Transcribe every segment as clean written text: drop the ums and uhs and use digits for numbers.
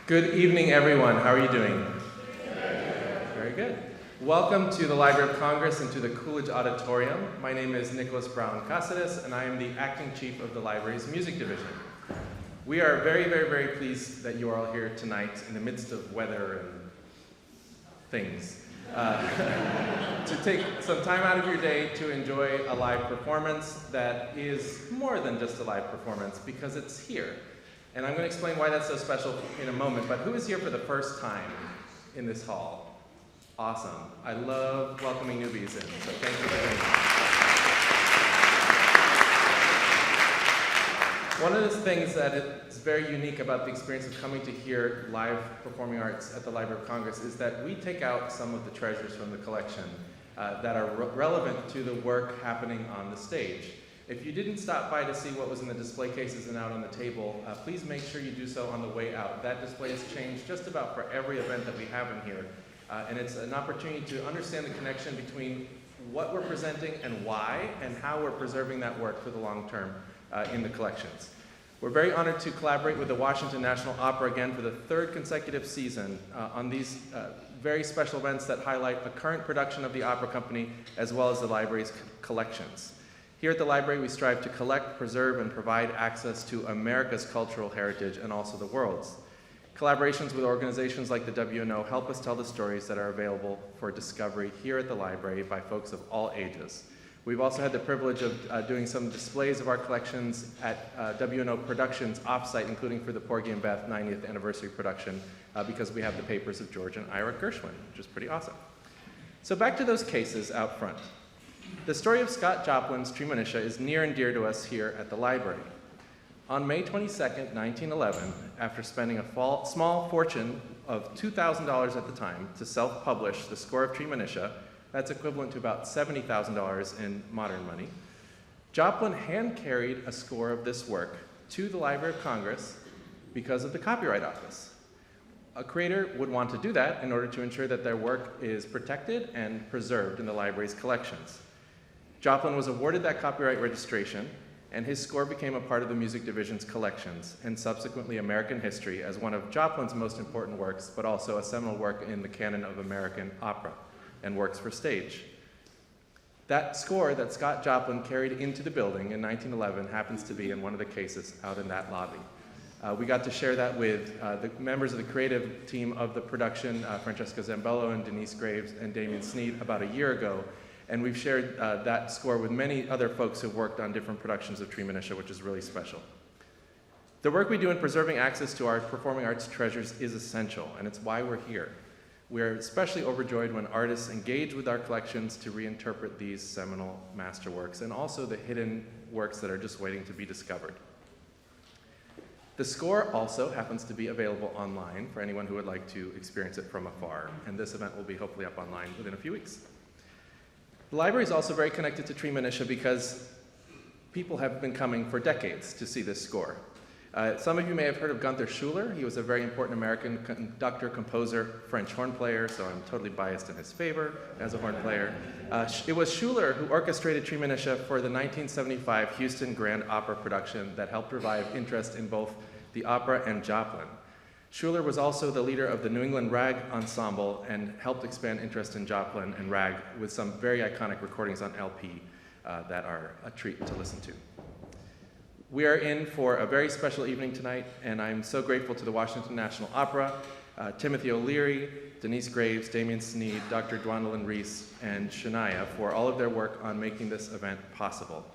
Good evening, everyone. How are you doing? Very good. Welcome to the Library of Congress and to the Coolidge Auditorium. My name is Nicholas Brown Cáceres, and I am the acting chief of the library's music division. We are very pleased that you are all here tonight in the midst of weather and things. To take some time out of your day to enjoy a live performance that is more than just a live performance because it's here. And I'm going to explain why that's so special in a moment, but who is here for the first time in this hall? Awesome. I love welcoming newbies in, so thank you for doing that. One of the things that is very unique about the experience of coming to hear live performing arts at the Library of Congress is that we take out some of the treasures from the collection that are relevant to the work happening on the stage. If you didn't stop by to see what was in the display cases and out on the table, please make sure you do so on the way out. That display has changed just about for every event that we have in here. And it's an opportunity to understand the connection between what we're presenting and why, and how we're preserving that work for the long term in the collections. We're very honored to collaborate with the Washington National Opera again for the third consecutive season on these very special events that highlight a current production of the opera company as well as the library's collections. Here at the library, we strive to collect, preserve, and provide access to America's cultural heritage and also the world's. Collaborations with organizations like the WNO help us tell the stories that are available for discovery here at the library by folks of all ages. We've also had the privilege of doing some displays of our collections at WNO Productions offsite, including for the Porgy and Beth 90th anniversary production, because we have the papers of George and Ira Gershwin, which is pretty awesome. So back to those cases out front. The story of Scott Joplin's Treemonisha is near and dear to us here at the library. On May 22nd, 1911, after spending a small fortune of $2,000 at the time to self-publish the score of Treemonisha, that's equivalent to about $70,000 in modern money, Joplin hand-carried a score of this work to the Library of Congress because of the Copyright Office. A creator would want to do that in order to ensure that their work is protected and preserved in the library's collections. Joplin was awarded that copyright registration, and his score became a part of the music division's collections, and subsequently American history as one of Joplin's most important works, but also a seminal work in the canon of American opera and works for stage. That score that Scott Joplin carried into the building in 1911 happens to be in one of the cases out in that lobby. We got to share that with the members of the creative team of the production, Francesca Zambello and Denyce Graves and Damien Sneed, about a year ago. And we've shared that score with many other folks who've worked on different productions of Treemonisha, which is really special. The work we do in preserving access to our performing arts treasures is essential, and it's why we're here. We're especially overjoyed when artists engage with our collections to reinterpret these seminal masterworks, and also the hidden works that are just waiting to be discovered. The score also happens to be available online for anyone who would like to experience it from afar, and this event will be hopefully up online within a few weeks. The library is also very connected to Treemonisha because people have been coming for decades to see this score. Some of you may have heard of Gunther Schuller. He was a very important American conductor, composer, French horn player, so I'm totally biased in his favor as a horn player. It was Schuller who orchestrated Treemonisha for the 1975 Houston Grand Opera production that helped revive interest in both the opera and Joplin. Schuller was also the leader of the New England Rag Ensemble and helped expand interest in Joplin and Rag with some very iconic recordings on LP that are a treat to listen to. We are in for a very special evening tonight, and I'm so grateful to the Washington National Opera, Timothy O'Leary, Denyce Graves, Damien Sneed, Dr. Dwandalyn Reece, and Shania for all of their work on making this event possible.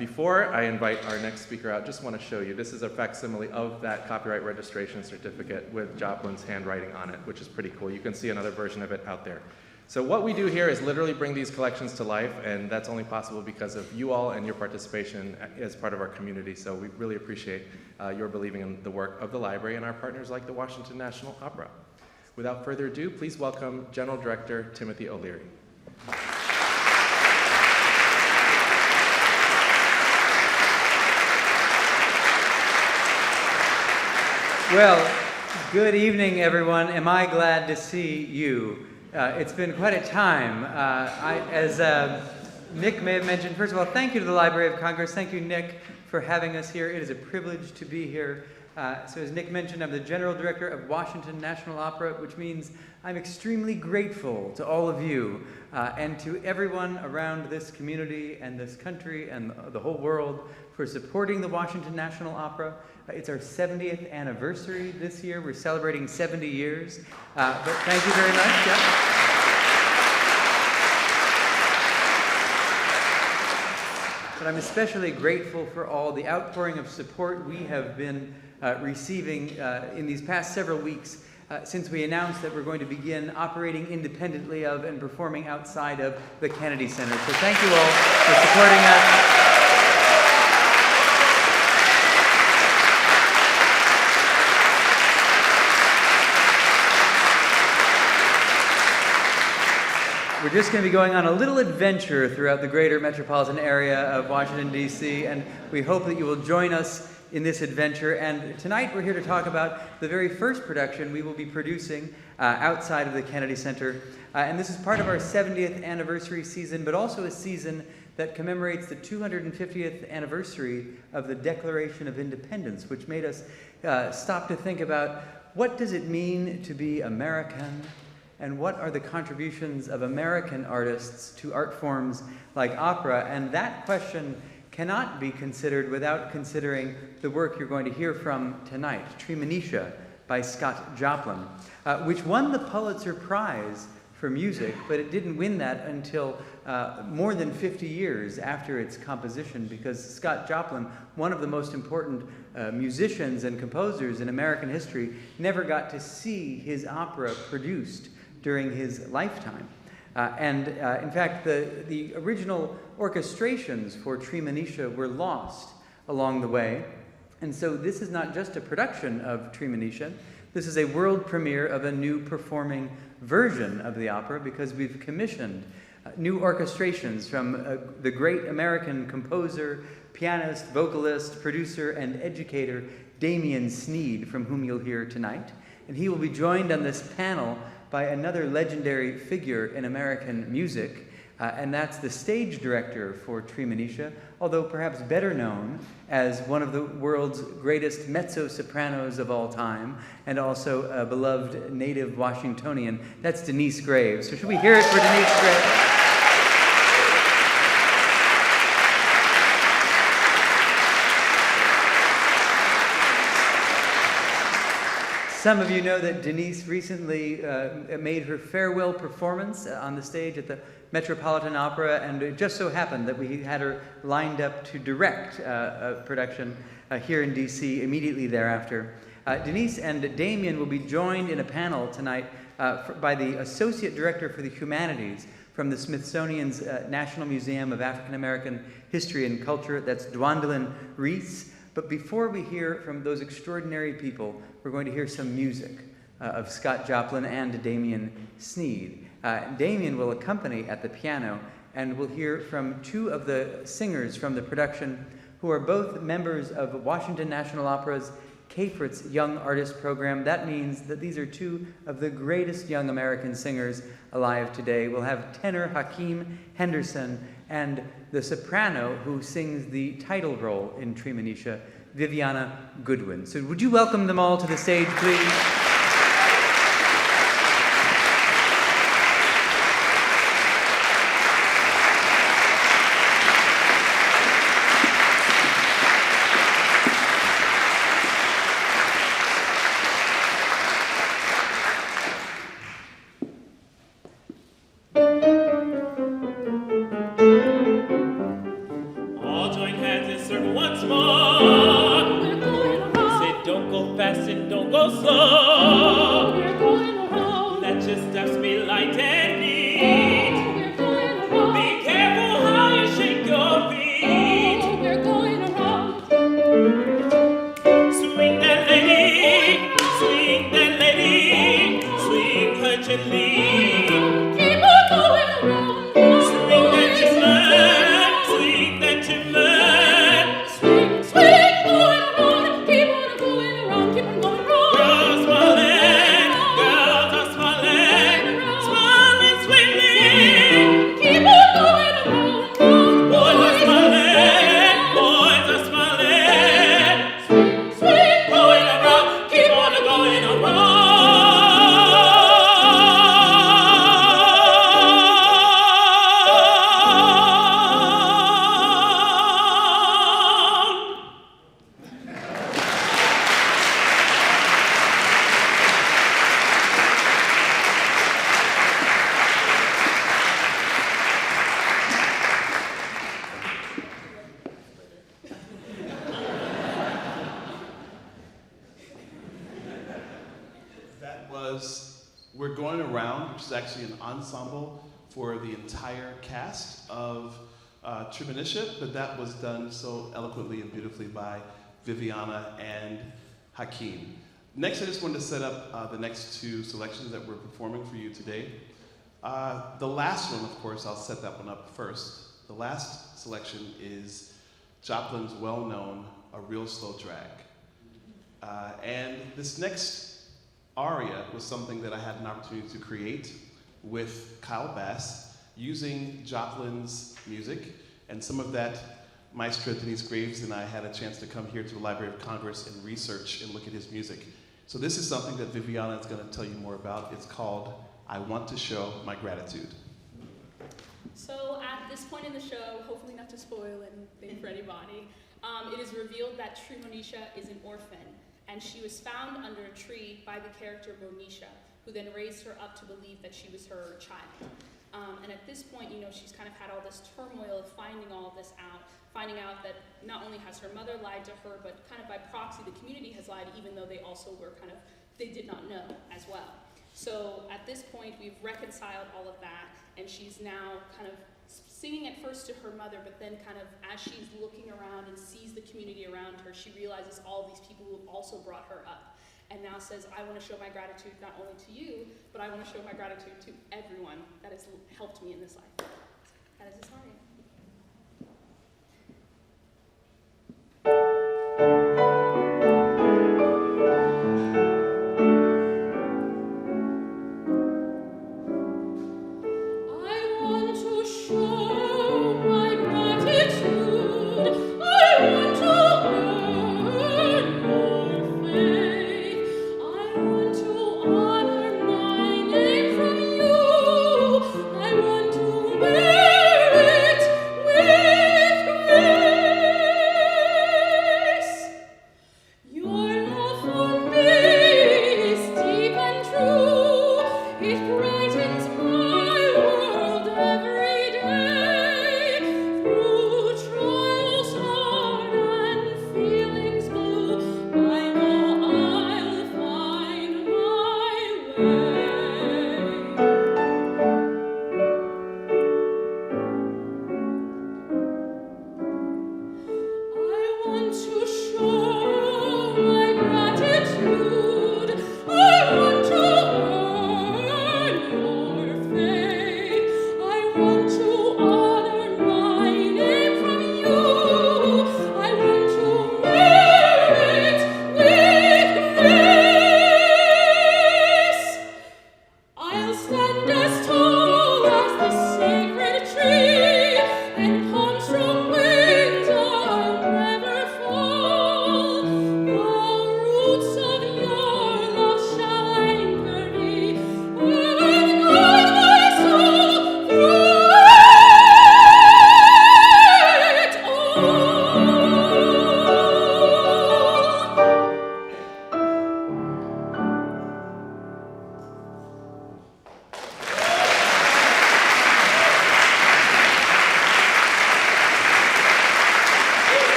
Before I invite our next speaker out, just want to show you, this is a facsimile of that copyright registration certificate with Joplin's handwriting on it, which is pretty cool. You can see another version of it out there. So what we do here is literally bring these collections to life, and that's only possible because of you all and your participation as part of our community. So we really appreciate your believing in the work of the library and our partners like the Washington National Opera. Without further ado, please welcome General Director Timothy O'Leary. Well, good evening, everyone. Am I glad to see you? It's been quite a time. As Nick may have mentioned, first of all, thank you to the Library of Congress. Thank you, Nick, for having us here. It is a privilege to be here. So as Nick mentioned, I'm the General Director of Washington National Opera, which means I'm extremely grateful to all of you and to everyone around this community and this country and the whole world for supporting the Washington National Opera. It's our 70th anniversary this year. We're celebrating 70 years. But thank you very much. Yeah. But I'm especially grateful for all the outpouring of support we have been receiving in these past several weeks since we announced that we're going to begin operating independently of and performing outside of the Kennedy Center. So thank you all for supporting us. We're just going to be going on a little adventure throughout the greater metropolitan area of Washington, D.C., and we hope that you will join us in this adventure. And tonight we're here to talk about the very first production we will be producing outside of the Kennedy Center. And this is part of our 70th anniversary season, but also a season that commemorates the 250th anniversary of the Declaration of Independence, which made us stop to think about what does it mean to be American, and what are the contributions of American artists to art forms like opera? And that question cannot be considered without considering the work you're going to hear from tonight, Treemonisha by Scott Joplin, which won the Pulitzer Prize for music, but it didn't win that until more than 50 years after its composition, because Scott Joplin, one of the most important musicians and composers in American history, never got to see his opera produced during his lifetime. In fact, the original orchestrations for Treemonisha were lost along the way. And so this is not just a production of Treemonisha. This is a world premiere of a new performing version of the opera, because we've commissioned new orchestrations from the great American composer, pianist, vocalist, producer, and educator, Damien Sneed, from whom you'll hear tonight. And he will be joined on this panel by another legendary figure in American music, and that's the stage director for Treemonisha, although perhaps better known as one of the world's greatest mezzo-sopranos of all time, and also a beloved native Washingtonian. That's Denyce Graves. So should we hear it for Denyce Graves? Some of you know that Denyce recently made her farewell performance on the stage at the Metropolitan Opera, and it just so happened that we had her lined up to direct a production here in D.C. immediately thereafter. Denyce and Damien will be joined in a panel tonight by the Associate Director for the Humanities from the Smithsonian's National Museum of African American History and Culture. That's Dwandalyn Reece. But before we hear from those extraordinary people, we're going to hear some music of Scott Joplin and Damien Sneed. Damien will accompany at the piano, and we'll hear from two of the singers from the production who are both members of Washington National Opera's Cafritz Young Artist Program. That means that these are two of the greatest young American singers alive today. We'll have tenor Hakeem Henderson and the soprano who sings the title role in Treemonisha, Viviana Goodwin. So would you welcome them all to the stage, please? Girls are smiling, we're going around, which is actually an ensemble for the entire cast of Treemonisha, but that was done so eloquently and beautifully by Viviana and Hakeem. Next, I just wanted to set up the next two selections that we're performing for you today. The last one, of course, I'll set that one up first. The last selection is Joplin's well-known A Real Slow Drag. And this next aria was something that I had an opportunity to create with Kyle Bass, using Joplin's music, and some of that Maestra Denyce Graves and I had a chance to come here to the Library of Congress and research and look at his music. So this is something that Viviana is going to tell you more about. It's called I Want to Show My Gratitude. So at this point in the show, hopefully not to spoil anything for anybody, it is revealed that Treemonisha is an orphan, and she was found under a tree by the character Monisha, who then raised her up to believe that she was her child. And at this point, she's kind of had all this turmoil of finding all of this out, finding out that not only has her mother lied to her, but kind of by proxy, the community has lied, even though they also were they did not know as well. So at this point, we've reconciled all of that, and she's now kind of singing at first to her mother, but then kind of as she's looking around and sees the community around her, she realizes all these people who have also brought her up, and now says, I want to show my gratitude not only to you, but I want to show my gratitude to everyone that has helped me in this life. That is this aria.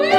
To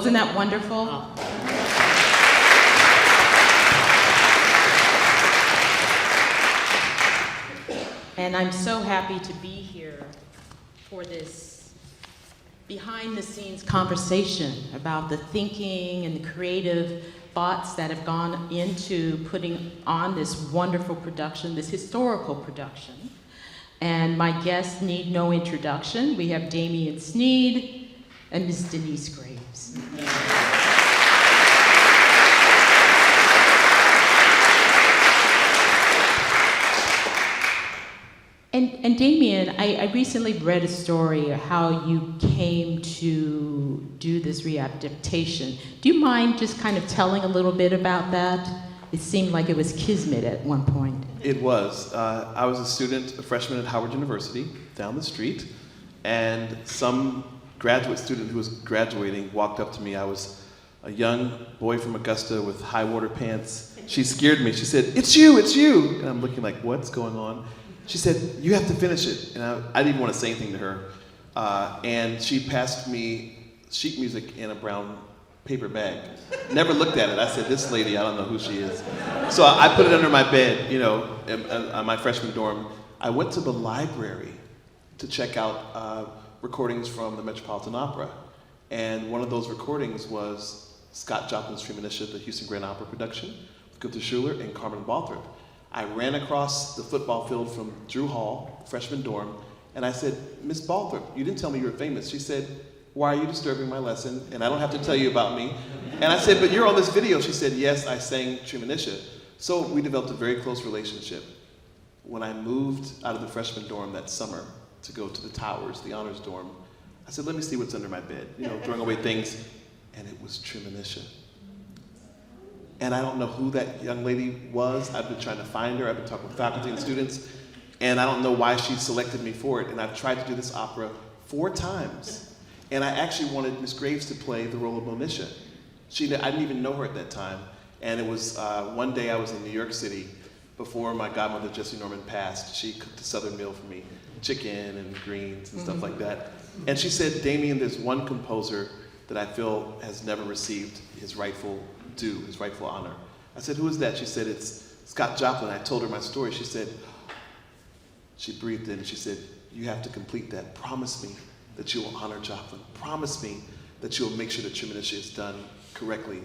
Wasn't that wonderful? And I'm so happy to be here for this behind-the-scenes conversation about the thinking and the creative thoughts that have gone into putting on this wonderful production, this historical production. And my guests need no introduction. We have Damien Sneed and Ms. Denyce Graves. And Damien, I recently read a story of how you came to do this readaptation. Do you mind just kind of telling a little bit about that? It seemed like it was kismet at one point. It was. I was a student, a freshman at Howard University, down the street, and some graduate student who was graduating walked up to me. I was a young boy from Augusta with high water pants. She scared me. She said, "It's you, it's you!" And I'm looking like, what's going on? She said, "You have to finish it." And I didn't even want to say anything to her. And she passed me sheet music in a brown paper bag. Never looked at it. I said, "This lady, I don't know who she is." So I put it under my bed, you know, in my freshman dorm. I went to the library to check out recordings from the Metropolitan Opera. And one of those recordings was Scott Joplin's Treemonisha, the Houston Grand Opera production, with Gunther Schuller and Carmen Balthrop. I ran across the football field from Drew Hall, freshman dorm, and I said, "Miss Balthrop, you didn't tell me you were famous." She said, "Why are you disturbing my lesson? And I don't have to tell you about me." And I said, "But you're on this video." She said, "Yes, I sang Treemonisha." So we developed a very close relationship. When I moved out of the freshman dorm that summer to go to the Towers, the honors dorm, I said, "Let me see what's under my bed," you know, throwing away things. And it was Treemonisha. And I don't know who that young lady was. I've been trying to find her. I've been talking with faculty and students. And I don't know why she selected me for it. And I've tried to do this opera 4 times. And I actually wanted Miss Graves to play the role of Monisha. I didn't even know her at that time. And it was one day I was in New York City before my godmother, Jessie Norman, passed. She cooked a Southern meal for me, chicken and greens and stuff like that. And she said, "Damien, there's one composer that I feel has never received his rightful due, his rightful honor." I said, "Who is that?" She said, "It's Scott Joplin." I told her my story. She said, she breathed in and she said, "You have to complete that. Promise me that you will honor Joplin. Promise me that you will make sure that Treemonisha is done correctly."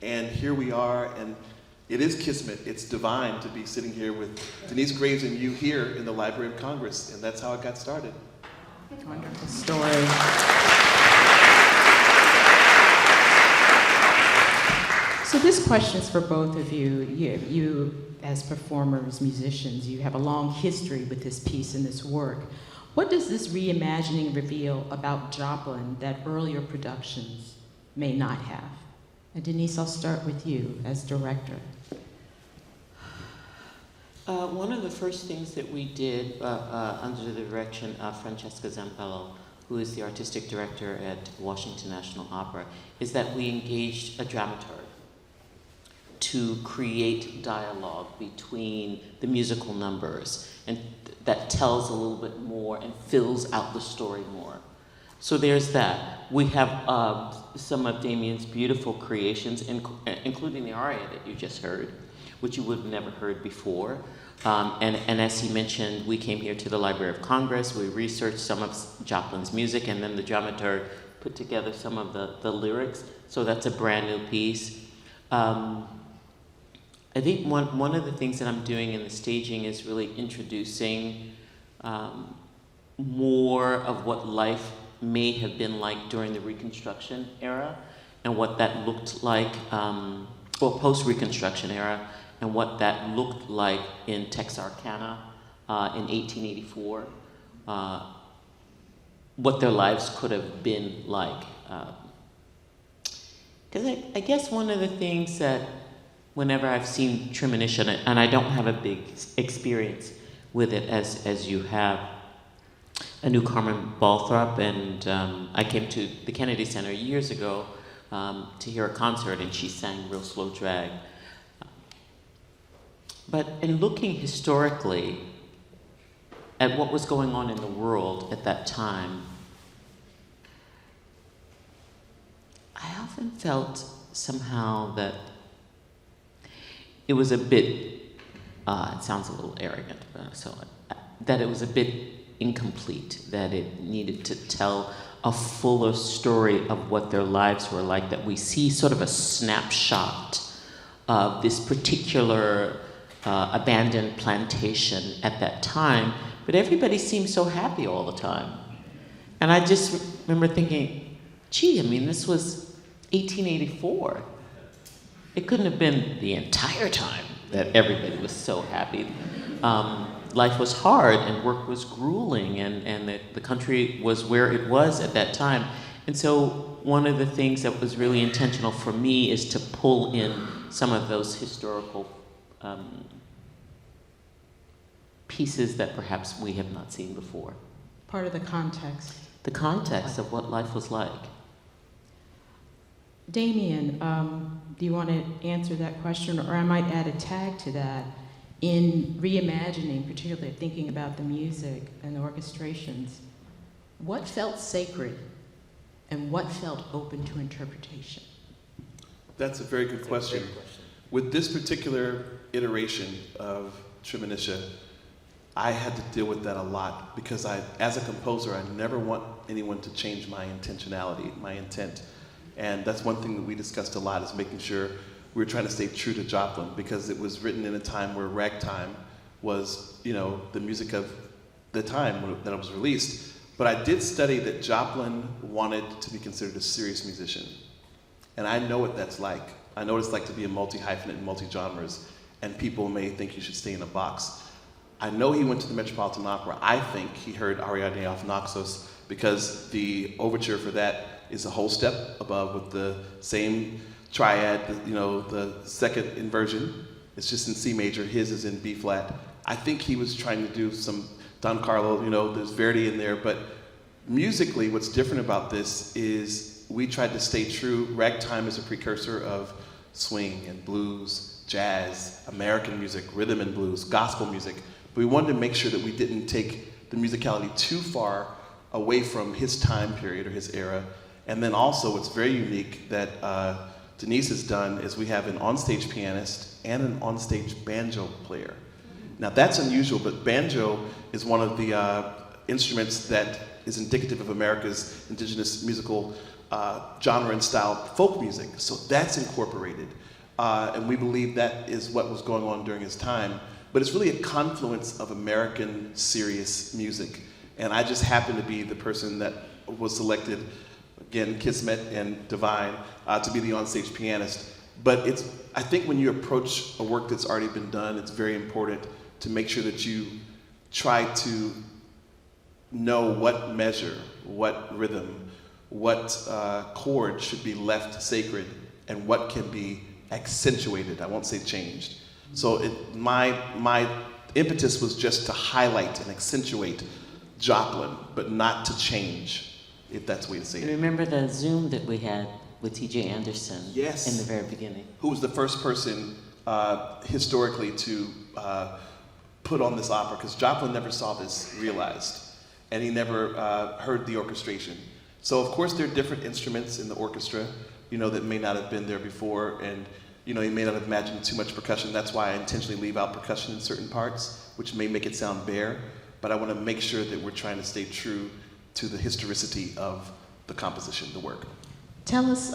And here we are, and it is kismet. It's divine to be sitting here with Denyce Graves and you here in the Library of Congress, and that's how it got started. Wonderful story. So this question is for both of you. You as performers, musicians, you have a long history with this piece and this work. What does this reimagining reveal about Joplin that earlier productions may not have? And Denyce, I'll start with you as director. One of the first things that we did under the direction of Francesca Zampello, who is the artistic director at Washington National Opera, is that we engaged a dramaturg to create dialogue between the musical numbers, and that tells a little bit more and fills out the story more. So there's that. We have some of Damien's beautiful creations, including the aria that you just heard, which you would have never heard before. And as he mentioned, we came here to the Library of Congress, we researched some of Joplin's music, and then the dramaturg put together some of the lyrics, so that's a brand new piece. I think one of the things that I'm doing in the staging is really introducing more of what life may have been like during the Reconstruction era, and what that looked like, or post-Reconstruction era, and what that looked like in Texarkana in 1884, what their lives could have been like. Because I guess one of the things that whenever I've seen Treemonisha, and I don't have a big experience with it as you have, I knew Carmen Balthrop, and I came to the Kennedy Center years ago to hear a concert, and she sang Real Slow Drag. But in looking historically at what was going on in the world at that time, I often felt somehow that it was a bit, it sounds a little arrogant, that it was a bit incomplete, that it needed to tell a fuller story of what their lives were like, that we see sort of a snapshot of this particular abandoned plantation at that time, but everybody seemed so happy all the time. And I just remember thinking, gee, I mean, this was 1884. It couldn't have been the entire time that everybody was so happy. Life was hard and work was grueling, and the country was where it was at that time. And so one of the things that was really intentional for me is to pull in some of those historical pieces that perhaps we have not seen before. Part of the context. The context of what life was like. Damien, do you want to answer that question? Or I might add a tag to that. In reimagining, particularly thinking about the music and the orchestrations, what felt sacred and what felt open to interpretation? That's a very good question. With this particular iteration of Treemonisha, I had to deal with that a lot because as a composer, I never want anyone to change my intentionality, my intent. And that's one thing that we discussed a lot, is making sure we were trying to stay true to Joplin, because it was written in a time where ragtime was, the music of the time that it was released. But I did study that Joplin wanted to be considered a serious musician. And I know what that's like. I know what it's like to be a multi-hyphenate and multi-genres, and people may think you should stay in a box. I know he went to the Metropolitan Opera. I think he heard Ariadne auf Naxos, because the overture for that is a whole step above with the same triad, the second inversion. It's just in C major, his is in B flat. I think he was trying to do some Don Carlo, there's Verdi in there, but musically what's different about this is we tried to stay true. Ragtime is a precursor of swing and blues, jazz, American music, rhythm and blues, gospel music. But we wanted to make sure that we didn't take the musicality too far away from his time period or his era. And then also what's very unique that Denyce has done is we have an onstage pianist and an onstage banjo player. Now that's unusual, but banjo is one of the instruments that is indicative of America's indigenous musical genre and style, folk music. So that's incorporated. And we believe that is what was going on during his time. But it's really a confluence of American serious music. And I just happen to be the person that was selected, again, Kismet and Divine, to be the onstage pianist. But I think when you approach a work that's already been done, it's very important to make sure that you try to know what measure, what rhythm, what chord should be left sacred, and what can be accentuated. I won't say changed. So my impetus was just to highlight and accentuate Joplin, but not to change, if that's the way to say it. Remember the Zoom that we had with T.J. Anderson? Yes. In the very beginning. Who was the first person historically to put on this opera, because Joplin never saw this realized, and he never heard the orchestration. So of course there are different instruments in the orchestra, that may not have been there before, and you may not have imagined too much percussion. That's why I intentionally leave out percussion in certain parts, which may make it sound bare, but I want to make sure that we're trying to stay true to the historicity of the composition, the work. Tell us,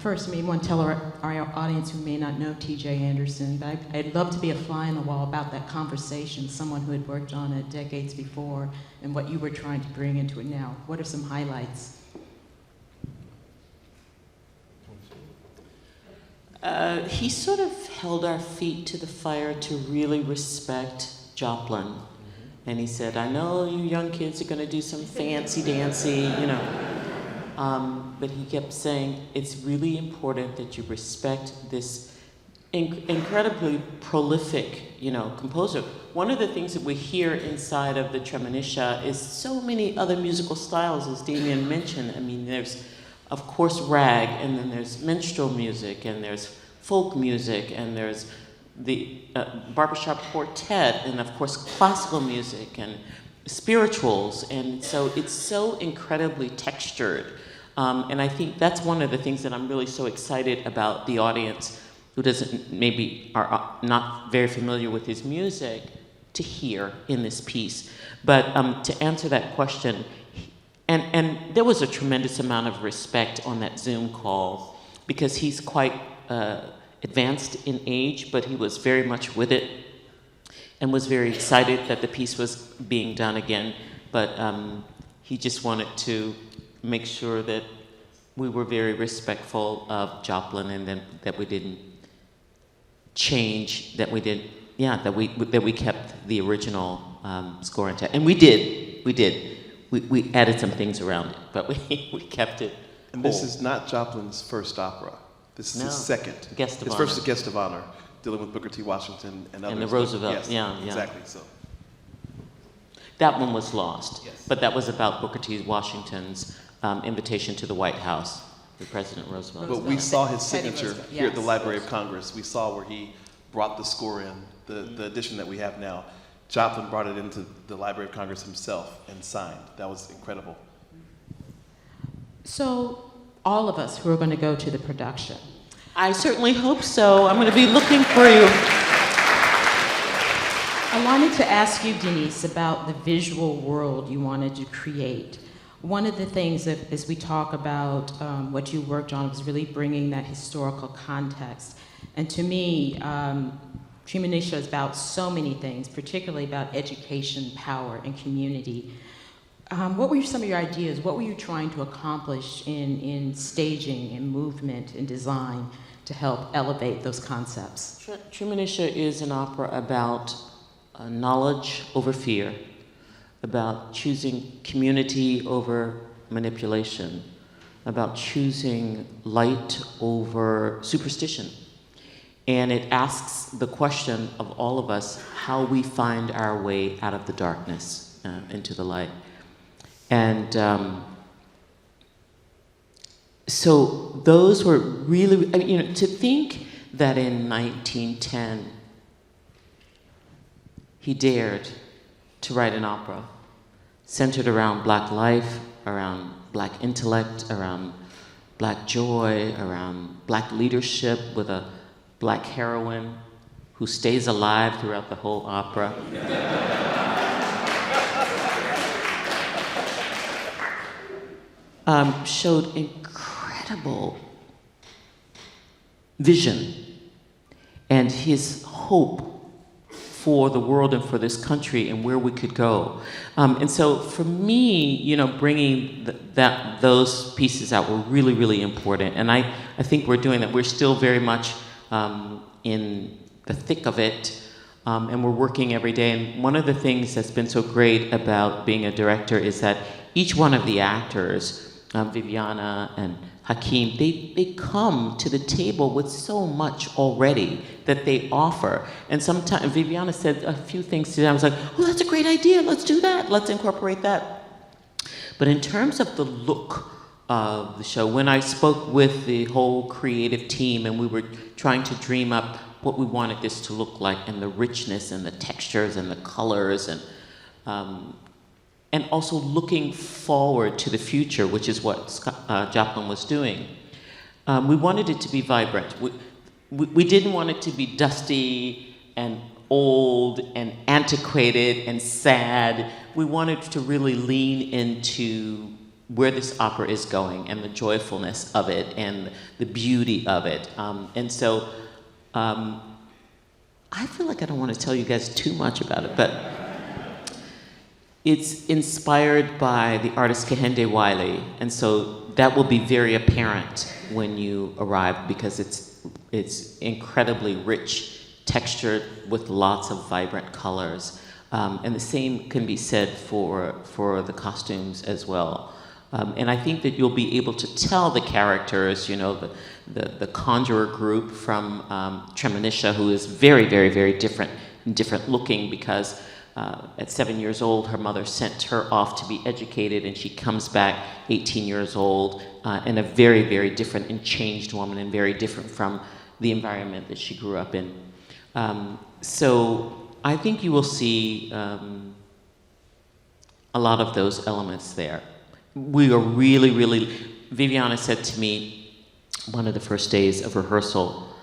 first, you want to tell our audience who may not know T.J. Anderson, but I'd love to be a fly on the wall about that conversation, someone who had worked on it decades before, and what you were trying to bring into it now. What are some highlights? He sort of held our feet to the fire to really respect Joplin. And he said, I know you young kids are going to do some fancy-dancy, but he kept saying, it's really important that you respect this incredibly prolific, composer. One of the things that we hear inside of the Treemonisha is so many other musical styles, as Damien mentioned. I mean, there's, of course, rag, and then there's minstrel music, and there's folk music, and there's the barbershop quartet, and of course, classical music, and spirituals. And so it's so incredibly textured. And I think that's one of the things that I'm really so excited about the audience who doesn't maybe are not very familiar with his music to hear in this piece. But to answer that question, and there was a tremendous amount of respect on that Zoom call because he's quite advanced in age, but he was very much with it and was very excited that the piece was being done again. But he just wanted to make sure that we were very respectful of Joplin and that we didn't change, that we kept the original score intact. And we did. We added some things around it, but we kept it And whole. this is not Joplin's first opera. This is his second. Guest of his honor. first guest of honor, dealing with Booker T. Washington and others. And the Roosevelt, Yes, yeah. exactly. So That one was lost, Yes. but that was about Booker T. Washington's invitation to the White House with President Roosevelt. but we saw his Teddy signature Roosevelt, here at the yes. Library of Congress. We saw where he brought the score in, the edition that we have now. Joplin brought it into the Library of Congress himself and signed. That was incredible. So, all of us who are going to go to the production, I certainly hope so. I'm going to be looking for you. I wanted to ask you, Denyce, about the visual world you wanted to create. One of the things that, as we talk about what you worked on, was really bringing that historical context. And to me, Treemonisha is about so many things, particularly about education, power, and community. What were some of your ideas? What were you trying to accomplish in staging and movement and design to help elevate those concepts? Treemonisha is an opera about knowledge over fear, about choosing community over manipulation, about choosing light over superstition. And it asks the question of all of us how we find our way out of the darkness into the light. And so those were really, I mean, to think that in 1910 he dared to write an opera centered around Black life, around Black intellect, around Black joy, around Black leadership with a Black heroine who stays alive throughout the whole opera. Showed incredible vision and his hope for the world and for this country and where we could go. And so for me, you know, bringing those pieces out were really, really important. And I think we're doing that. We're still very much in the thick of it, and we're working every day. And one of the things that's been so great about being a director is that each one of the actors, Viviana and Hakeem, they come to the table with so much already that they offer. And sometimes Viviana said a few things today. I was like, oh, that's a great idea. Let's do that. Let's incorporate that. But in terms of the look of the show, when I spoke with the whole creative team and we were trying to dream up what we wanted this to look like and the richness and the textures and the colors and also looking forward to the future, which is what Scott Joplin was doing. We wanted it to be vibrant. We didn't want it to be dusty and old and antiquated and sad. We wanted to really lean into where this opera is going and the joyfulness of it and the beauty of it. And so I feel like I don't want to tell you guys too much about it, but it's inspired by the artist Kehinde Wiley, and so that will be very apparent when you arrive because it's incredibly rich, textured with lots of vibrant colors. And the same can be said for the costumes as well. And I think that you'll be able to tell the characters, you know, the conjurer group from Treemonisha, who is very, very, very different looking because at 7 years old, her mother sent her off to be educated, and she comes back 18 years old and a very, very different and changed woman and very different from the environment that she grew up in. So I think you will see a lot of those elements there. We are really, really Viviana said to me one of the first days of rehearsal,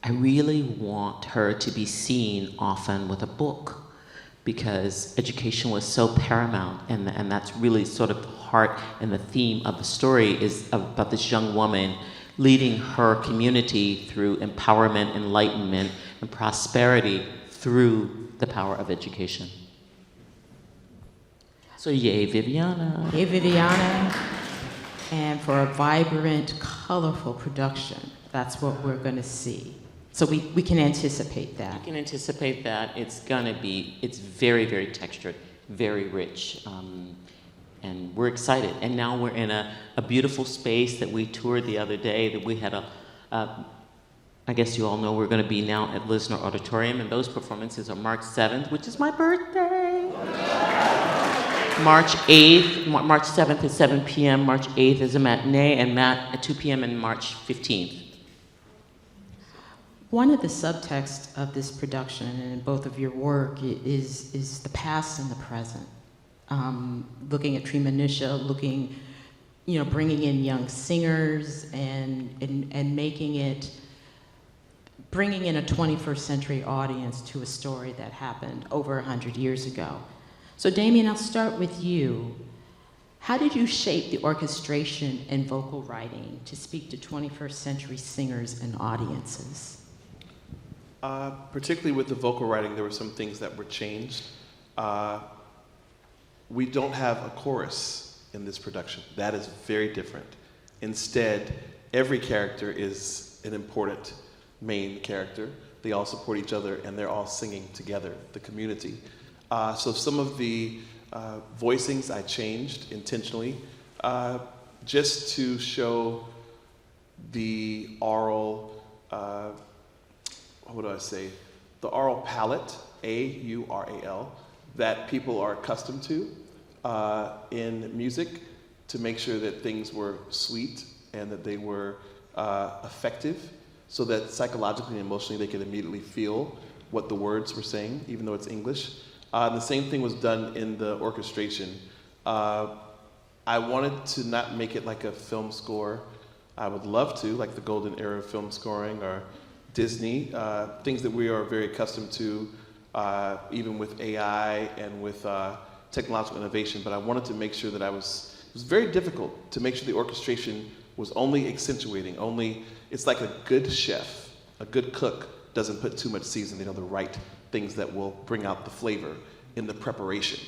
I really want her to be seen often with a book, because education was so paramount, and that's really sort of the heart and the theme of the story, is about this young woman leading her community through empowerment, enlightenment, and prosperity through the power of education. So yay, Viviana. Hey, Viviana. And for a vibrant, colorful production, that's what we're going to see. So we can anticipate that. You can anticipate that. It's very, very textured, very rich, and we're excited. And now we're in a beautiful space that we toured the other day, that we had I guess you all know we're going to be now at Lisner Auditorium, and those performances are March 7th, which is my birthday. March 8th, March 7th at 7 p.m., March 8th is a matinee, and at 2 p.m. and March 15th. One of the subtexts of this production and in both of your work is the past and the present. Looking at Treemonisha, bringing in young singers and bringing in a 21st century audience to a story that happened over 100 years ago. So Damien, I'll start with you. How did you shape the orchestration and vocal writing to speak to 21st century singers and audiences? Particularly with the vocal writing, there were some things that were changed. We don't have a chorus in this production. That is very different. Instead, every character is an important main character. They all support each other, and they're all singing together, the community. So some of the voicings I changed intentionally, just to show the oral, the oral palette, A-U-R-A-L, that people are accustomed to in music, to make sure that things were sweet and that they were effective, so that psychologically and emotionally they could immediately feel what the words were saying, even though it's English. The same thing was done in the orchestration. I wanted to not make it like a film score. I would love to, like the golden era of film scoring or Disney, things that we are very accustomed to, even with AI and with technological innovation, but I wanted to make sure that it was very difficult to make sure the orchestration was only accentuating, it's like a good chef, a good cook doesn't put too much seasoning, the right things that will bring out the flavor in the preparation.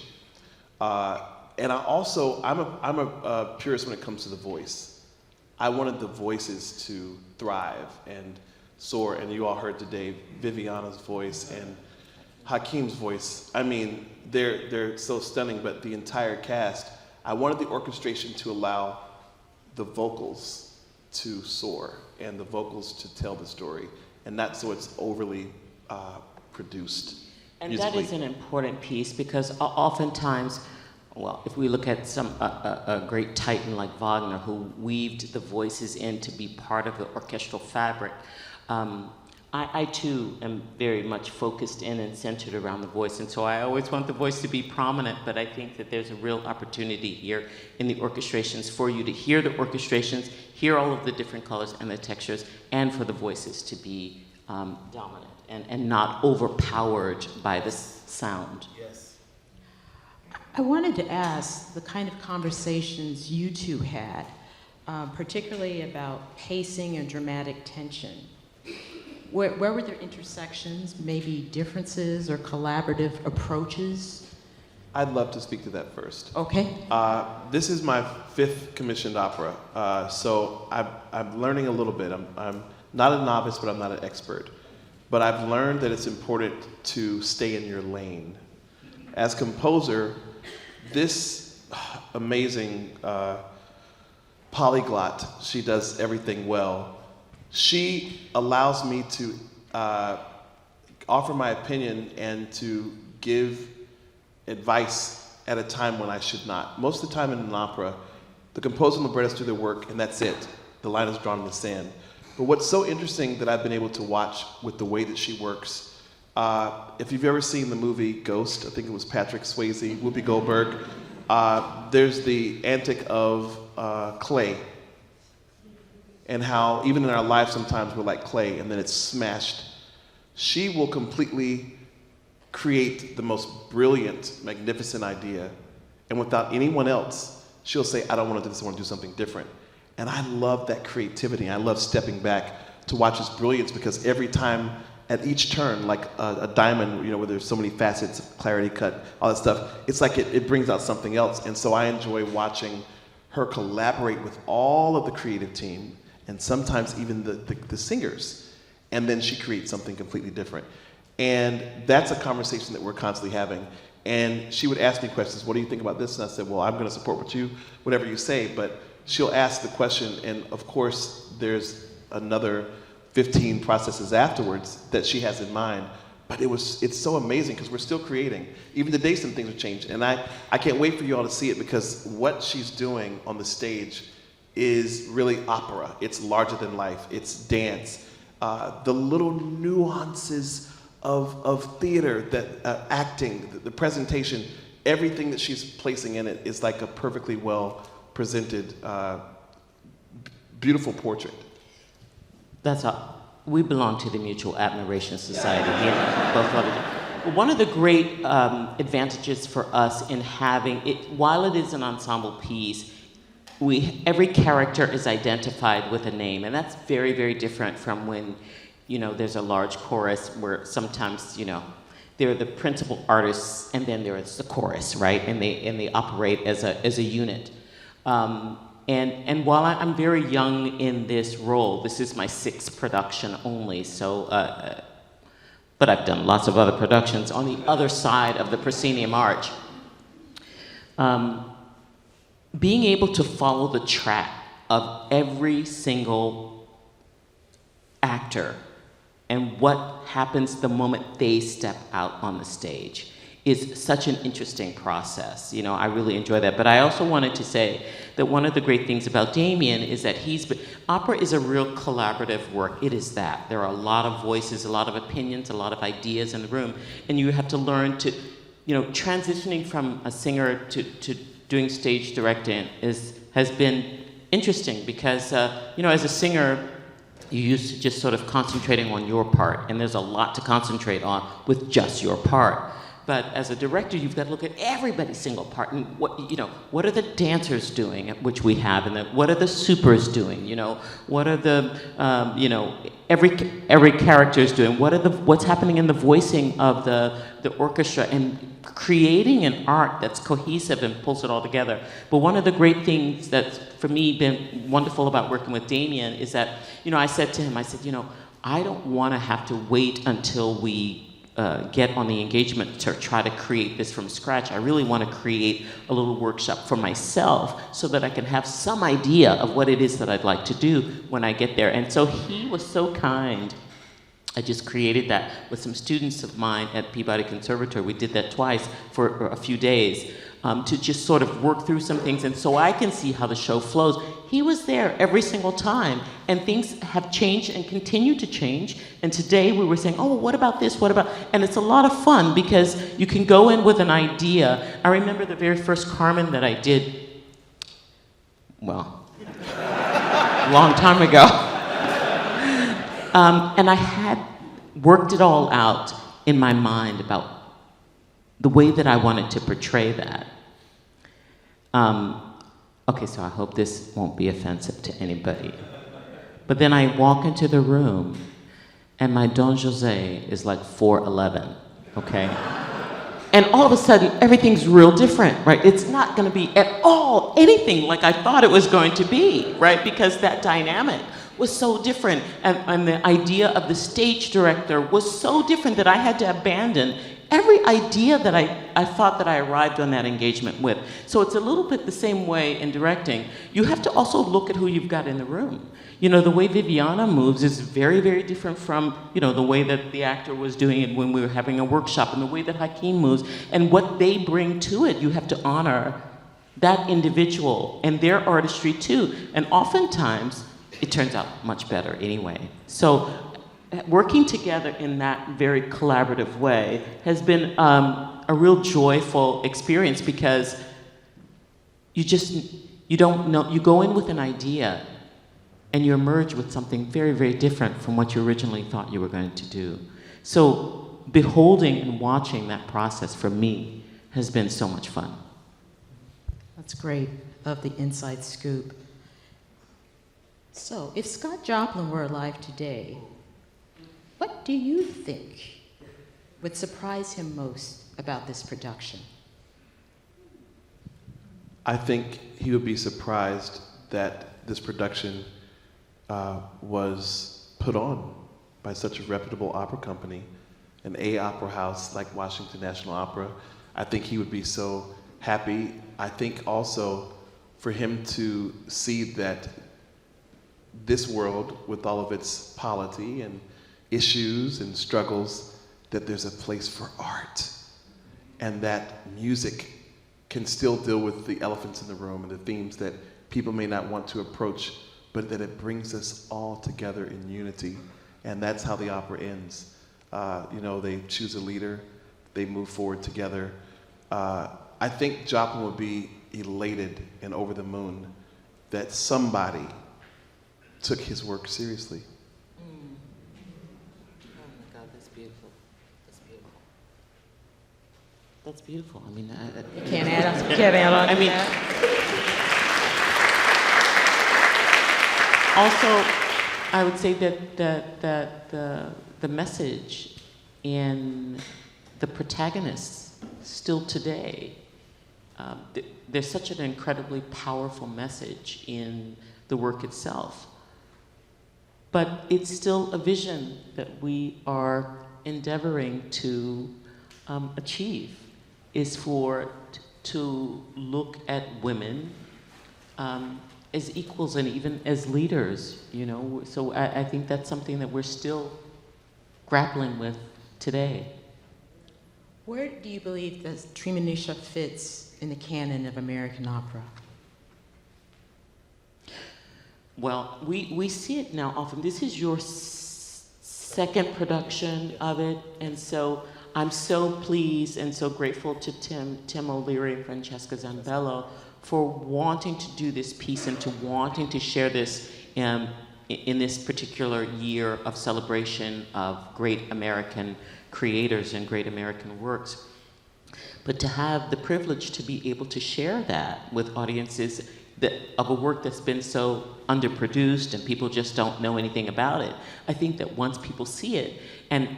And I'm a purist when it comes to the voice. I wanted the voices to thrive and soar, and you all heard today Viviana's voice and Hakeem's voice. I mean, they're so stunning, but the entire cast, I wanted the orchestration to allow the vocals to soar and the vocals to tell the story, and not so it's overly produced. And musically. that is an important piece, because oftentimes, well, if we look at a great titan like Wagner, who weaved the voices in to be part of the orchestral fabric, I too am very much focused in and centered around the voice, and so I always want the voice to be prominent, but I think that there's a real opportunity here in the orchestrations for you to hear the orchestrations, hear all of the different colors and the textures, and for the voices to be dominant and not overpowered by the sound. Yes. I wanted to ask the kind of conversations you two had, particularly about pacing and dramatic tension. Where were there intersections, maybe differences or collaborative approaches? I'd love to speak to that first. Okay. This is my 5th commissioned opera, so I'm learning a little bit. I'm not a novice, but I'm not an expert. But I've learned that it's important to stay in your lane. As composer, this amazing polyglot, she does everything well. She allows me to offer my opinion and to give advice at a time when I should not. Most of the time in an opera, the composer and librettist do their work, and that's it. The line is drawn in the sand. But what's so interesting that I've been able to watch with the way that she works, if you've ever seen the movie Ghost, I think it was Patrick Swayze, Whoopi Goldberg, there's the antic of clay and how even in our lives sometimes we're like clay and then it's smashed. She will completely create the most brilliant, magnificent idea, and without anyone else, she'll say, I don't want to do this, I want to do something different. And I love that creativity. I love stepping back to watch this brilliance, because every time at each turn, like a diamond, you know, where there's so many facets, clarity cut, all that stuff, it's like it brings out something else. And so I enjoy watching her collaborate with all of the creative team, and sometimes even the singers, and then she creates something completely different. And that's a conversation that we're constantly having. And she would ask me questions, what do you think about this? And I said, well, I'm gonna support whatever you say, but she'll ask the question, and of course, there's another 15 processes afterwards that she has in mind. But it's so amazing because we're still creating. Even today, some things have changed. And I can't wait for you all to see it, because what she's doing on the stage is really opera. It's larger than life, it's dance. The little nuances of theater, that acting, the presentation, everything that she's placing in it is like a perfectly well presented, beautiful portrait. That's all. We belong to the Mutual Admiration Society. Both of them. One of the great advantages for us in having it, while it is an ensemble piece, every character is identified with a name, and that's very, very different from when, you know, there's a large chorus where sometimes, you know, they're the principal artists and then there's the chorus, right? And they operate as a unit. And while I'm very young in this role, this is my 6th production only, so, but I've done lots of other productions on the other side of the proscenium arch. Being able to follow the track of every single actor and what happens the moment they step out on the stage is such an interesting process. You know, I really enjoy that. But I also wanted to say that one of the great things about Damien is that opera is a real collaborative work. It is that. There are a lot of voices, a lot of opinions, a lot of ideas in the room, and you have to learn to, you know, transitioning from a singer to doing stage directing has been interesting because, you know, as a singer, you used to just sort of concentrating on your part, and there's a lot to concentrate on with just your part. But as a director, you've got to look at everybody's single part and what are the dancers doing, which we have, and what are the supers doing, you know, what are the, every character is doing, what's happening in the voicing of the orchestra, and creating an art that's cohesive and pulls it all together. But one of the great things that's, for me, been wonderful about working with Damien is that, you know, I said to him, I don't want to have to wait until we get on the engagement to try to create this from scratch. I really want to create a little workshop for myself so that I can have some idea of what it is that I'd like to do when I get there. And so he was so kind. I just created that with some students of mine at Peabody Conservatory. We did that twice for a few days to just sort of work through some things, and so I can see how the show flows. He was there every single time, and things have changed and continue to change. And today we were saying, oh, well, what about this? What about? And it's a lot of fun because you can go in with an idea. I remember the very first Carmen that I did, well, a long time ago. And I had worked it all out in my mind about the way that I wanted to portray that. Okay, so I hope this won't be offensive to anybody. But then I walk into the room, and my Don Jose is like 4'11", okay? And all of a sudden, everything's real different, right? It's not gonna be at all anything like I thought it was going to be, right? Because that dynamic was so different, and the idea of the stage director was so different that I had to abandon every idea that I thought that I arrived on that engagement with. So it's a little bit the same way in directing. You have to also look at who you've got in the room. You know, the way Viviana moves is very, very different from, you know, the way that the actor was doing it when we were having a workshop, and the way that Hakeem moves, and what they bring to it. You have to honor that individual and their artistry too. And oftentimes, it turns out much better anyway. So working together in that very collaborative way has been a real joyful experience, because you don't know, you go in with an idea and you emerge with something very, very different from what you originally thought you were going to do. So beholding and watching that process for me has been so much fun. That's great. Love the inside scoop. So, if Scott Joplin were alive today, what do you think would surprise him most about this production? I think he would be surprised that this production was put on by such a reputable opera company, an opera house like Washington National Opera. I think he would be so happy. I think also for him to see that this world, with all of its polity and issues and struggles, that there's a place for art, and that music can still deal with the elephants in the room and the themes that people may not want to approach, but that it brings us all together in unity. And that's how the opera ends. They choose a leader, they move forward together. I think Joplin would be elated and over the moon that somebody took his work seriously. Oh my God, that's beautiful. That's beautiful. That's beautiful. I mean, Can't add on to that. Also, I would say that the message in the protagonists still today, there's such an incredibly powerful message in the work itself. But it's still a vision that we are endeavoring to achieve, is to look at women as equals and even as leaders, So I think that's something that we're still grappling with today. Where do you believe that Treemonisha fits in the canon of American opera? Well, we see it now often. This is your second production of it, and so I'm so pleased and so grateful to Tim O'Leary and Francesca Zambello for wanting to do this piece and to wanting to share this in this particular year of celebration of great American creators and great American works. But to have the privilege to be able to share that with audiences of a work that's been so underproduced and people just don't know anything about it. I think that once people see it, and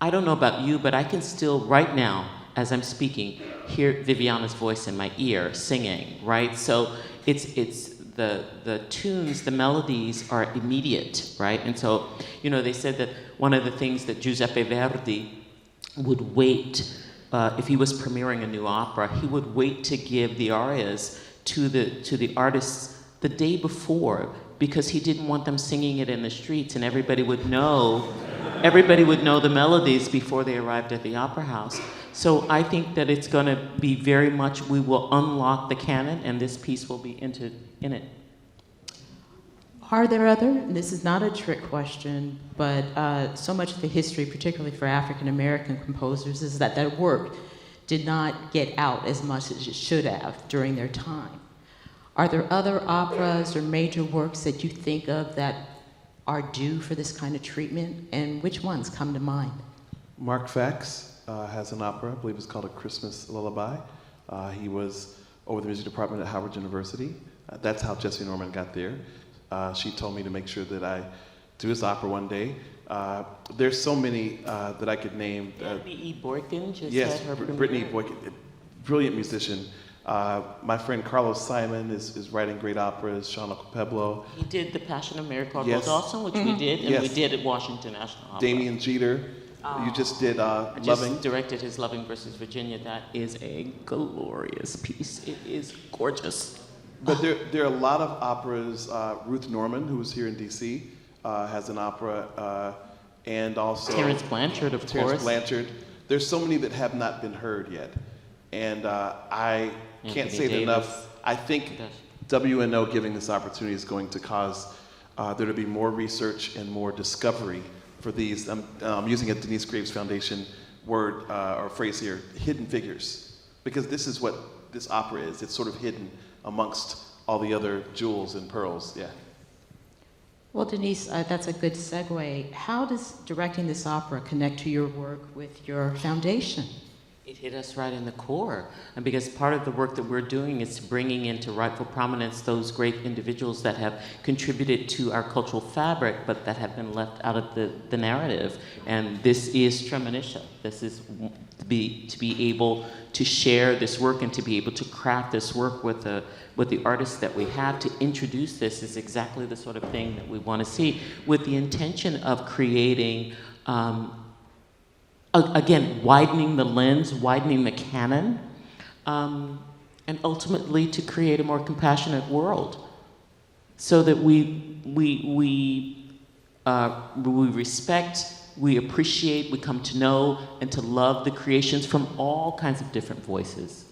I don't know about you, but I can still, right now, as I'm speaking, hear Viviana's voice in my ear singing, right? So it's the tunes, the melodies are immediate, right? And so, they said that one of the things that Giuseppe Verdi would wait, if he was premiering a new opera, he would wait to give the arias to the artists the day before, because he didn't want them singing it in the streets, and everybody would know the melodies before they arrived at the opera house. So I think that it's going to be very much, we will unlock the canon, and this piece will be in it. Are there and this is not a trick question, but so much of the history, particularly for African American composers, is that their work did not get out as much as it should have during their time. Are there other operas or major works that you think of that are due for this kind of treatment, and which ones come to mind? Mark Fax has an opera, I believe it's called A Christmas Lullaby. He was over the music department at Howard University. That's how Jessie Norman got there. She told me to make sure that I do his opera one day. There's so many that I could name. Brittany E. Boykin just yes, had her premiere. Brittany E. Boykin, brilliant musician. My friend Carlos Simon is writing great operas. Sean Pueblo. He did The Passion of Mary Cardwell Yes. Dawson, which we did, and Yes. we did at Washington National Opera. Damien Jeter. You just did I just Loving. directed his Loving versus Virginia. That is a glorious piece. It is gorgeous. But there are a lot of operas. Ruth Norman, who was here in D.C., has an opera, and also Terrence Blanchard, of Terrence course. Blanchard. There's so many that have not been heard yet, and I can't Anthony say it Davis. enough. I think Yes. WNO giving this opportunity is going to cause there to be more research and more discovery for these. I'm using a Denyce Graves Foundation word or phrase here, hidden figures, because this is what this opera is. It's sort of hidden amongst all the other jewels and pearls. Yeah. Well, Denyce, that's a good segue. How does directing this opera connect to your work with your foundation? It hit us right in the core. And because part of the work that we're doing is bringing into rightful prominence those great individuals that have contributed to our cultural fabric, but that have been left out of the narrative. And this is Treemonisha. This is to be able to share this work and to be able to craft this work with the artists that we have to introduce this is exactly the sort of thing that we want to see, with the intention of creating again, widening the lens, widening the canon, and ultimately to create a more compassionate world, so that we respect, we appreciate, we come to know and to love the creations from all kinds of different voices.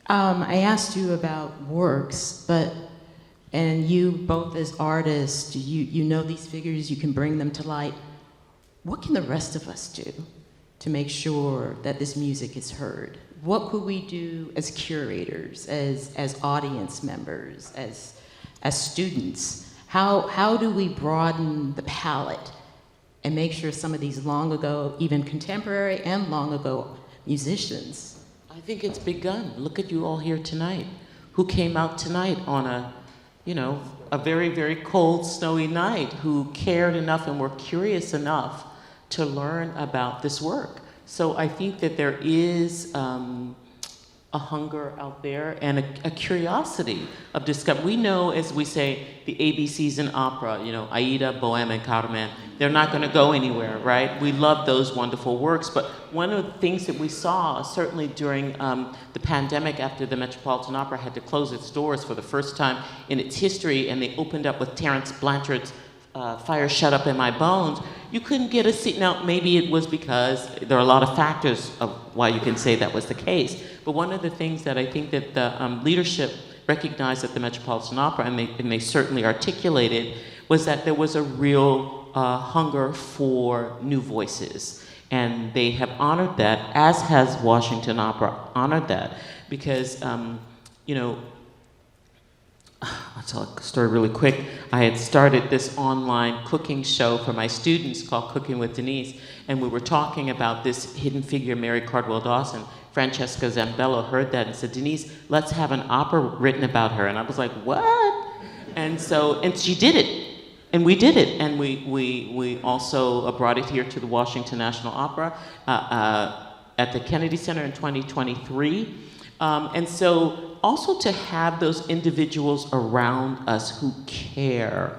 I asked you about works, and you both as artists, you know these figures, you can bring them to light. What can the rest of us do to make sure that this music is heard? What could we do as curators, as audience members, as students? How do we broaden the palette and make sure some of these long ago, even contemporary and long ago musicians? I think it's begun. Look at you all here tonight. Who came out tonight on a very, very cold, snowy night, who cared enough and were curious enough to learn about this work. So I think that there is a hunger out there and a curiosity of discovery. We know, as we say, the ABCs in opera, Aida, Bohème, and Carmen, they're not going to go anywhere, right? We love those wonderful works, but one of the things that we saw, certainly during the pandemic, after the Metropolitan Opera had to close its doors for the first time in its history, and they opened up with Terence Blanchard's Fire Shut Up in My Bones, you couldn't get a seat. Now, maybe it was because there are a lot of factors of why you can say that was the case. But one of the things that I think that the leadership recognized at the Metropolitan Opera, and they certainly articulated, was that there was a real hunger for new voices. And they have honored that, as has Washington Opera honored that, because, I'll tell a story really quick. I had started this online cooking show for my students called Cooking with Denyce, and we were talking about this hidden figure, Mary Cardwell Dawson. Francesca Zambello heard that and said, Denyce, let's have an opera written about her. And I was like, what? And she did it. And we did it. And we also brought it here to the Washington National Opera at the Kennedy Center in 2023. And so also to have those individuals around us who care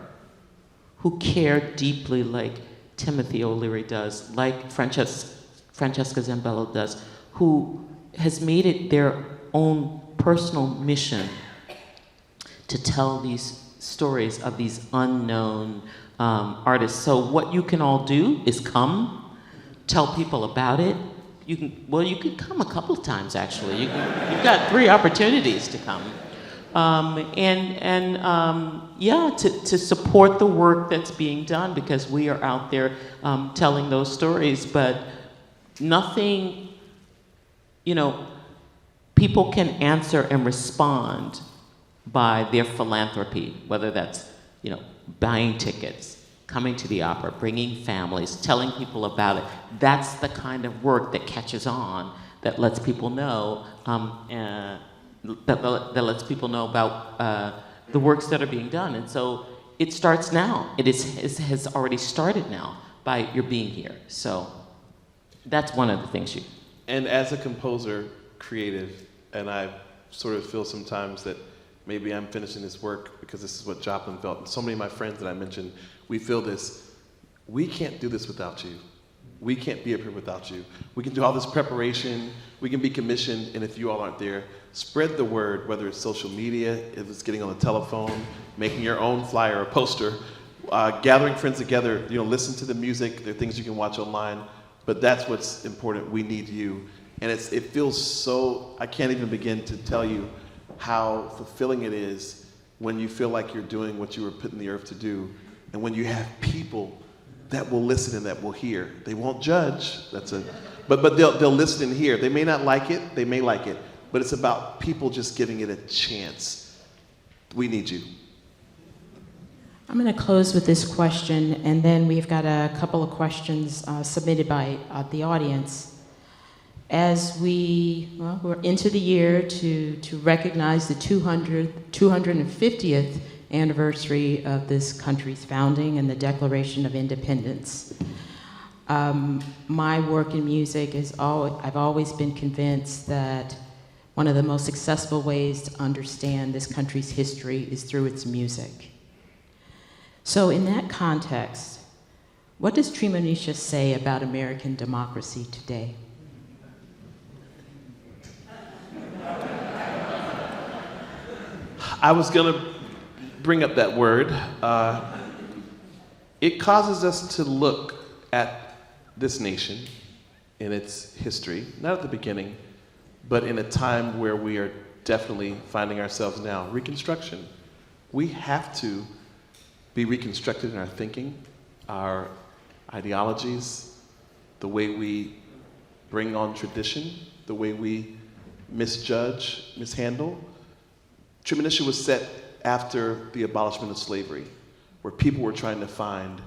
deeply, like Timothy O'Leary does, like Francesca Zambello does, who has made it their own personal mission to tell these stories of these unknown artists. So what you can all do is come, tell people about it. You can come a couple of times, actually. You've got 3 opportunities to come. To support the work that's being done, because we are out there telling those stories, but nothing, people can answer and respond by their philanthropy, whether that's, buying tickets, coming to the opera, bringing families, telling people about it. That's the kind of work that catches on, that lets people know, that lets people know about the works that are being done. And so it starts now. It has already started now by your being here. So that's one of the things And as a composer, creative, and I sort of feel sometimes that maybe I'm finishing this work because this is what Joplin felt. And so many of my friends that I mentioned, we feel this. We can't do this without you. We can't be up here without you. We can do all this preparation. We can be commissioned, and if you all aren't there, spread the word, whether it's social media, if it's getting on the telephone, making your own flyer or poster, gathering friends together, listen to the music. There are things you can watch online, but that's what's important. We need you. And it feels so, I can't even begin to tell you how fulfilling it is when you feel like you're doing what you were put in the earth to do, and when you have people that will listen and that will hear. They won't judge, but they'll listen and hear. They may not like it, they may like it, but it's about people just giving it a chance. We need you. I'm going to close with this question, and then we've got a couple of questions submitted by the audience. As we're into the year to recognize the 250th anniversary of this country's founding and the Declaration of Independence. My work in music is I've always been convinced that one of the most successful ways to understand this country's history is through its music. So in that context, what does Treemonisha say about American democracy today? I was going to bring up that word. It causes us to look at this nation in its history, not at the beginning, but in a time where we are definitely finding ourselves now. Reconstruction. We have to be reconstructed in our thinking, our ideologies, the way we bring on tradition, the way we mishandle. Treemonisha was set after the abolishment of slavery, where people were trying to find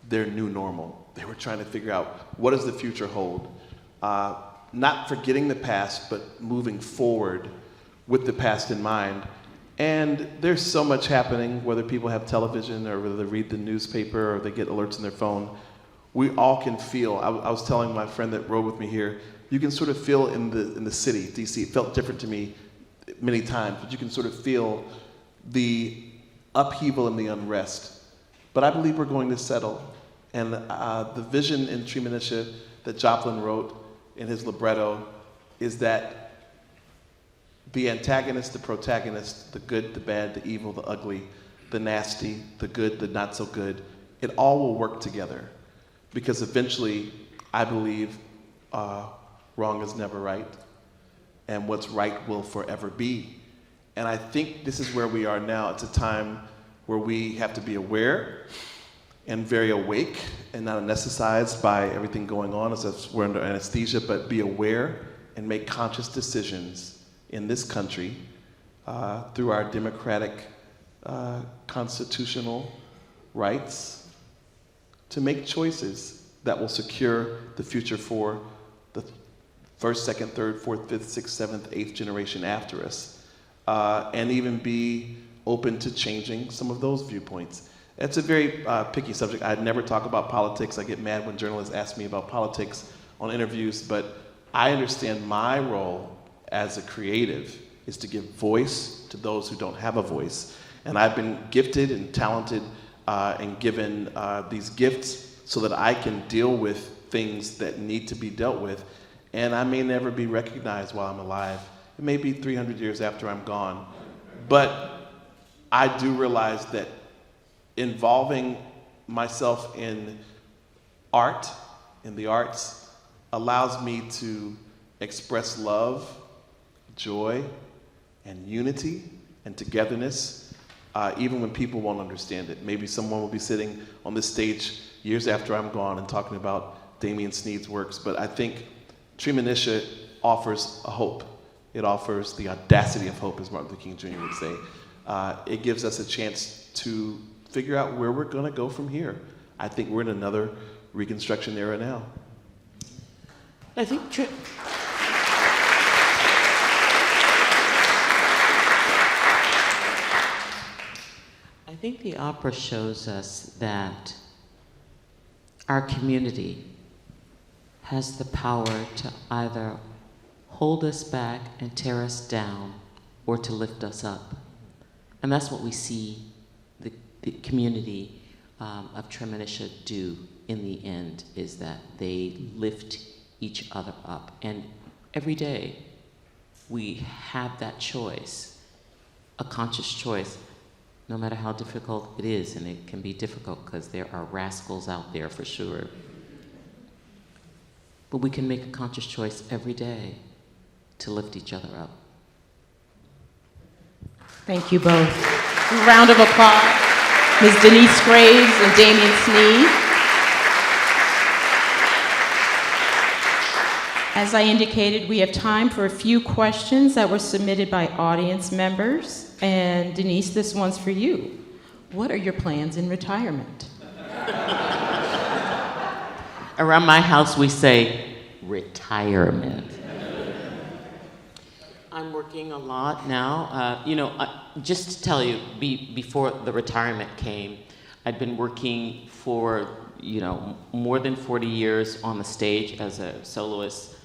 their new normal. They were trying to figure out, what does the future hold? Not forgetting the past, but moving forward with the past in mind. And there's so much happening, whether people have television or whether they read the newspaper or they get alerts on their phone. We all can feel, I was telling my friend that rode with me here, you can sort of feel in the city, DC, it felt different to me many times, but you can sort of feel the upheaval and the unrest. But I believe we're going to settle. And the vision in Treemonisha that Joplin wrote in his libretto is that the antagonist, the protagonist, the good, the bad, the evil, the ugly, the nasty, the good, the not so good, it all will work together. Because eventually, I believe wrong is never right, and what's right will forever be. And I think this is where we are now. It's a time where we have to be aware and very awake and not anesthetized by everything going on as if we're under anesthesia, but be aware and make conscious decisions in this country through our democratic constitutional rights to make choices that will secure the future for the first, second, third, fourth, fifth, sixth, seventh, eighth generation after us, and even be open to changing some of those viewpoints. It's a very picky subject. I'd never talk about politics. I get mad when journalists ask me about politics on interviews, but I understand my role as a creative is to give voice to those who don't have a voice. And I've been gifted and talented and given these gifts so that I can deal with things that need to be dealt with. And I may never be recognized while I'm alive. It may be 300 years after I'm gone. But I do realize that involving myself in art, in the arts, allows me to express love, joy, and unity, and togetherness, even when people won't understand it. Maybe someone will be sitting on this stage years after I'm gone and talking about Damien Sneed's works, but I think Treemonisha offers a hope. It offers the audacity of hope, as Martin Luther King Jr. would say. It gives us a chance to figure out where we're going to go from here. I think we're in another Reconstruction era now. I think the opera shows us that our community has the power to either hold us back and tear us down or to lift us up. And that's what we see the community of Treemonisha do in the end, is that they lift each other up. And every day we have that choice, a conscious choice, no matter how difficult it is, and it can be difficult because there are rascals out there for sure. But we can make a conscious choice every day to lift each other up. Thank you both. A round of applause. Ms. Denyce Graves and Damien Sneed. As I indicated, we have time for a few questions that were submitted by audience members. And Denyce, this one's for you. what are your plans in retirement? Around my house, we say retirement. I'm working a lot now. Just to tell you, before the retirement came, I'd been working for, more than 40 years on the stage as a soloist,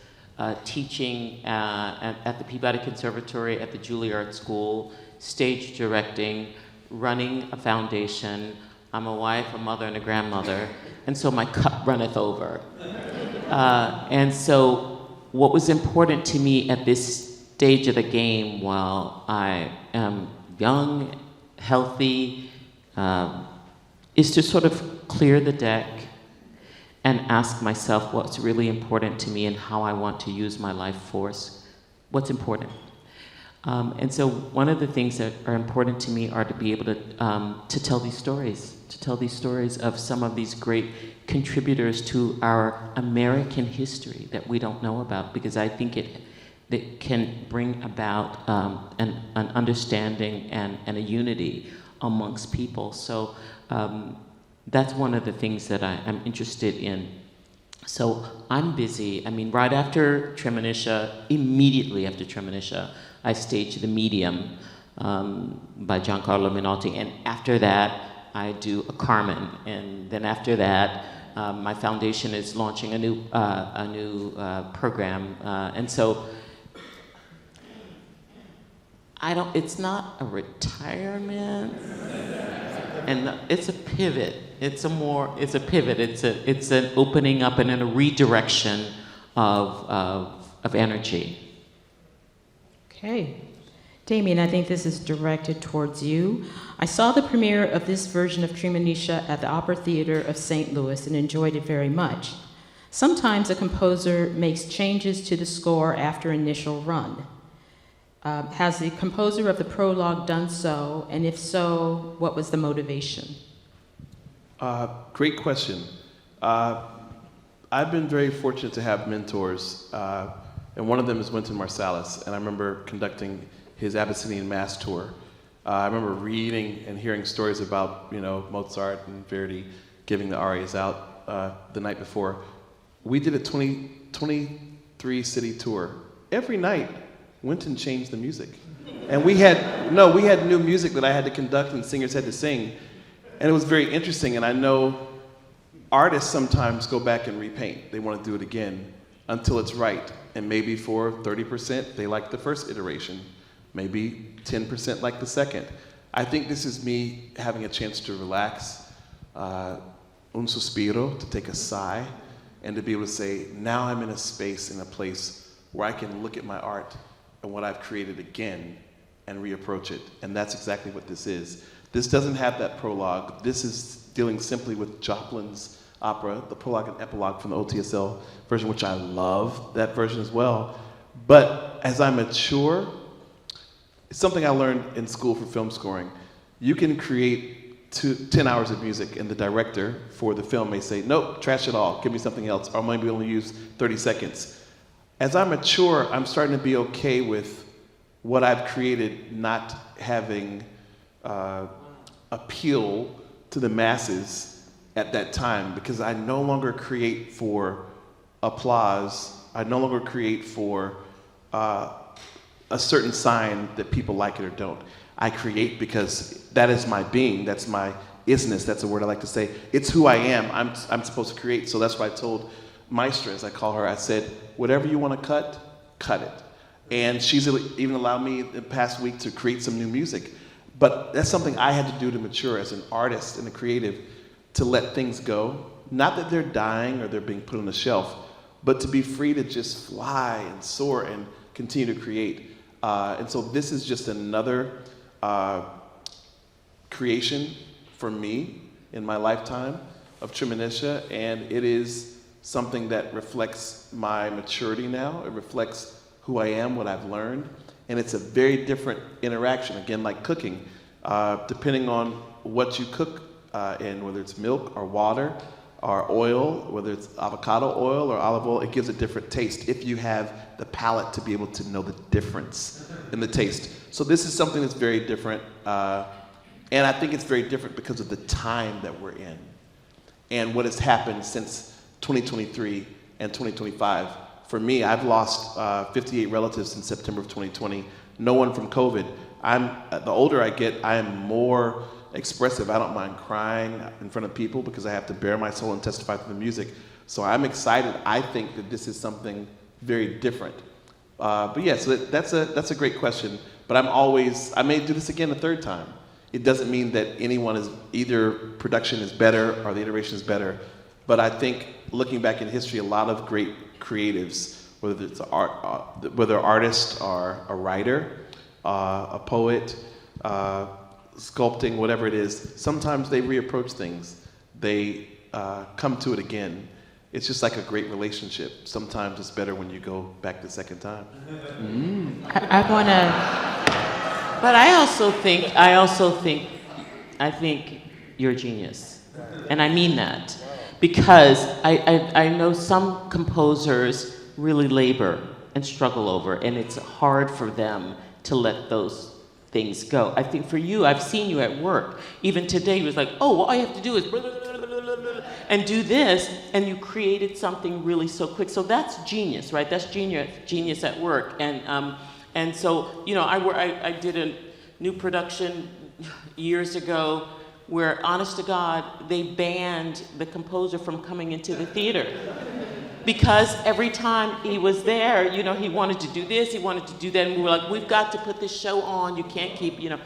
teaching at the Peabody Conservatory, at the Juilliard School, stage directing, running a foundation. I'm a wife, a mother, and a grandmother, and so my cup runneth over. And so what was important to me at this stage of the game, while I am young, healthy, is to sort of clear the deck and ask myself what's really important to me and how I want to use my life force. What's important? And so one of the things that are important to me are to be able to tell these stories of some of these great contributors to our American history that we don't know about, because I think it can bring about an understanding and a unity amongst people. So that's one of the things that I'm interested in. So I'm busy. Right after Treemonisha, immediately after Treemonisha, I staged The Medium by Giancarlo Minotti, and after that, I do a Carmen, and then after that, my foundation is launching a new program, and so it's not a retirement, and it's a pivot. It's a pivot. It's an opening up and a redirection of energy. Okay. Damien, I think this is directed towards you. I saw the premiere of this version of Treemonisha at the Opera Theater of St. Louis and enjoyed it very much. Sometimes a composer makes changes to the score after initial run. Has the composer of the prologue done so? And if so, what was the motivation? Great question. I've been very fortunate to have mentors, and one of them is Wynton Marsalis, and I remember conducting his Abyssinian Mass tour. I remember reading and hearing stories about, Mozart and Verdi giving the arias out the night before. We did a 23-city tour. Every night, Wynton changed the music. And we had new music that I had to conduct and singers had to sing. And it was very interesting, and I know artists sometimes go back and repaint. They want to do it again until it's right. And maybe for 30%, they like the first iteration. Maybe 10% like the second. I think this is me having a chance to relax, un suspiro, to take a sigh, and to be able to say, now I'm in a space, in a place where I can look at my art and what I've created again and reapproach it. And that's exactly what this is. This doesn't have that prologue. This is dealing simply with Joplin's opera, the prologue and epilogue from the OTSL version, which I love that version as well. But as I mature, it's something I learned in school for film scoring. You can create 10 hours of music, and the director for the film may say, nope, trash it all, give me something else, or maybe only use 30 seconds. As I mature, I'm starting to be okay with what I've created not having appeal to the masses at that time, because I no longer create for applause. I no longer create for a certain sign that people like it or don't. I create because that is my being, that's my isnness, that's a word I like to say. It's who I am, I'm supposed to create. So that's why I told Maestra, as I call her, I said, whatever you want to cut it. And she's even allowed me the past week to create some new music. But that's something I had to do to mature as an artist and a creative, to let things go. Not that they're dying or they're being put on a shelf, but to be free to just fly and soar and continue to create. And so this is just another creation for me in my lifetime of Treemonisha, and it is something that reflects my maturity now. It reflects who I am, what I've learned, and it's a very different interaction, again, like cooking. Depending on what you cook in, whether it's milk or water or oil, whether it's avocado oil or olive oil, it gives a different taste if you have the palate to be able to know the difference in the taste. So this is something that's very different. And I think it's very different because of the time that we're in and what has happened since 2023 and 2025. For me, I've lost 58 relatives in September of 2020, no one from COVID. The older I get, I am more expressive. I don't mind crying in front of people because I have to bare my soul and testify through the music. So I'm excited. I think that this is something very different. But yeah, so that's a great question. But I may do this again a third time. It doesn't mean that either production is better or the iteration is better. But I think looking back in history, a lot of great creatives, whether it's whether artist or a writer, a poet, sculpting, whatever it is, sometimes they reapproach things. They come to it again. It's just like a great relationship. Sometimes it's better when you go back the second time. I want to, but I think you're a genius. And I mean that. Because I know some composers really labor and struggle over, and it's hard for them to let those things go. I think for you, I've seen you at work. Even today, it was like, oh, all you have to do is blah, blah, blah, blah, blah, blah, and do this, and you created something really so quick. So that's genius, right? That's genius at work. And so, you know, I did a new production years ago where, honest to God, they banned the composer from coming into the theater. Because every time he was there, you know, he wanted to do this, he wanted to do that, and we were like, we've got to put this show on, you can't keep, you know.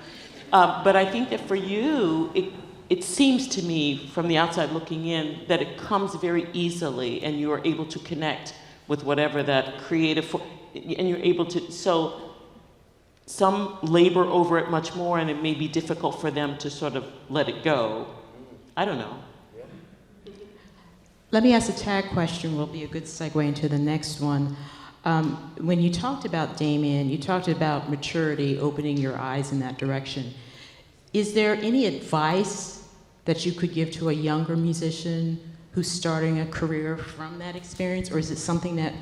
But I think that for you, it seems to me, from the outside looking in, that it comes very easily, and you are able to connect with whatever that creative, and you're able to, so some labor over it much more, and it may be difficult for them to sort of let it go. I don't know. Let me ask a tag question, will be a good segue into the next one. When you talked about Damien, you talked about maturity, opening your eyes in that direction. Is there any advice that you could give to a younger musician who's starting a career from that experience, or is it something that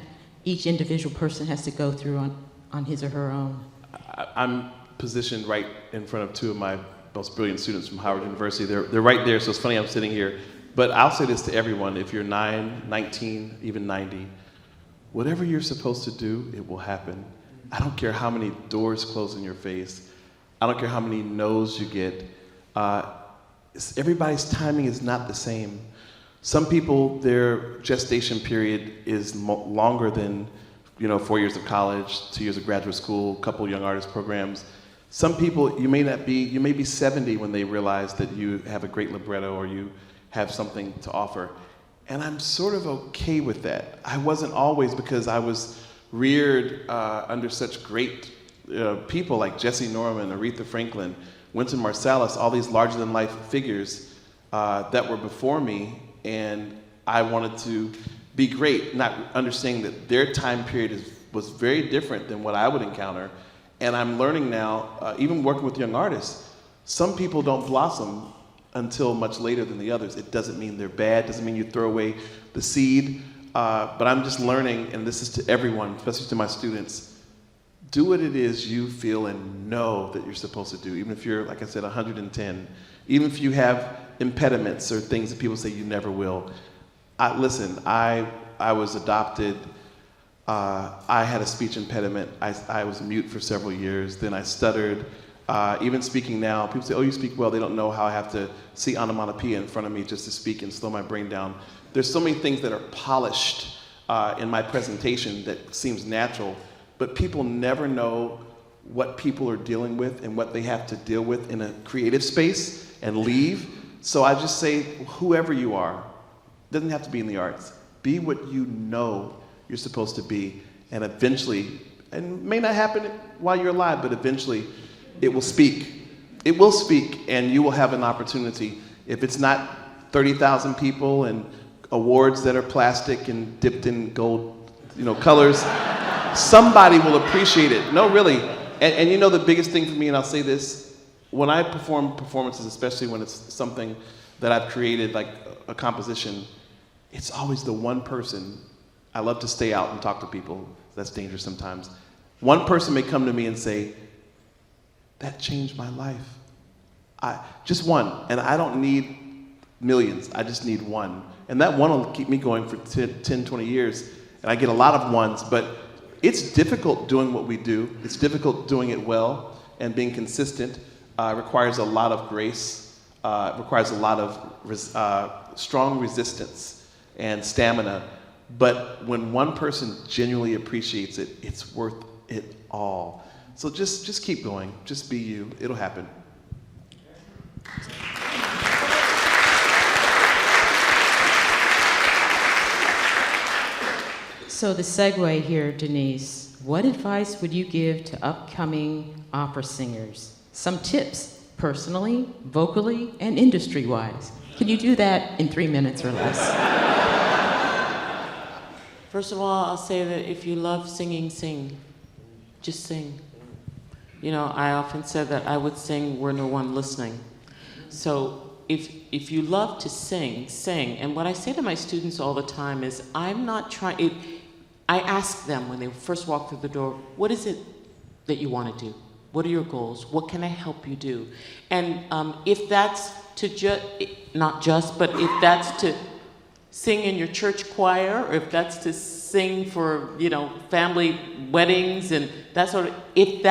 each individual person has to go through on his or her own? I'm positioned right in front of two of my most brilliant students from Howard University. They're right there, so it's funny I'm sitting here. But I'll say this to everyone, if you're 9, 19, even 90, whatever you're supposed to do, it will happen. I don't care how many doors close in your face. I don't care how many no's you get. Everybody's timing is not the same. Some people, their gestation period is longer than 4 years of college, 2 years of graduate school, a couple young artist programs. Some people, you may be 70 when they realize that you have a great libretto or you have something to offer. And I'm sort of okay with that. I wasn't always, because I was reared under such great people like Jesse Norman, Aretha Franklin, Wynton Marsalis, all these larger-than-life figures that were before me, and I wanted to be great, not understanding that their time period was very different than what I would encounter. And I'm learning now, even working with young artists, some people don't blossom until much later than the others. It doesn't mean they're bad, doesn't mean you throw away the seed, but I'm just learning, and this is to everyone, especially to my students, do what it is you feel and know that you're supposed to do, even if you're, like I said, 110, even if you have impediments or things that people say you never will. Listen, I was adopted, I had a speech impediment, I was mute for several years, then I stuttered. Even speaking now, people say, oh, you speak well. They don't know how I have to see onomatopoeia in front of me just to speak and slow my brain down. There's so many things that are polished in my presentation that seems natural, but people never know what people are dealing with and what they have to deal with in a creative space and leave. So I just say, whoever you are, doesn't have to be in the arts, be what you know you're supposed to be, and eventually, and it may not happen while you're alive, but eventually, it will speak. It will speak, and you will have an opportunity. If it's not 30,000 people and awards that are plastic and dipped in gold, colors, somebody will appreciate it. No, really. And the biggest thing for me, and I'll say this, when I perform performances, especially when it's something that I've created, like a composition, it's always the one person. I love to stay out and talk to people. That's dangerous sometimes. One person may come to me and say, that changed my life. Just one, and I don't need millions, I just need one. And that one will keep me going for 10, 20 years, and I get a lot of ones, but it's difficult doing what we do. It's difficult doing it well, and being consistent requires a lot of grace, requires a lot of strong resistance and stamina. But when one person genuinely appreciates it, it's worth it all. So just keep going, just be you, it'll happen. So the segue here, Denyce, what advice would you give to upcoming opera singers? Some tips, personally, vocally, and industry-wise. Can you do that in 3 minutes or less? First of all, I'll say that if you love singing, sing. Just sing. You know, I often said that I would sing were no one listening. So if you love to sing, sing. And what I say to my students all the time is, I'm not trying, I ask them when they first walk through the door, what is it that you want to do? What are your goals? What can I help you do? And if that's to not just, but if that's to sing in your church choir, or if that's to sing for, you know, family weddings and that sort of, if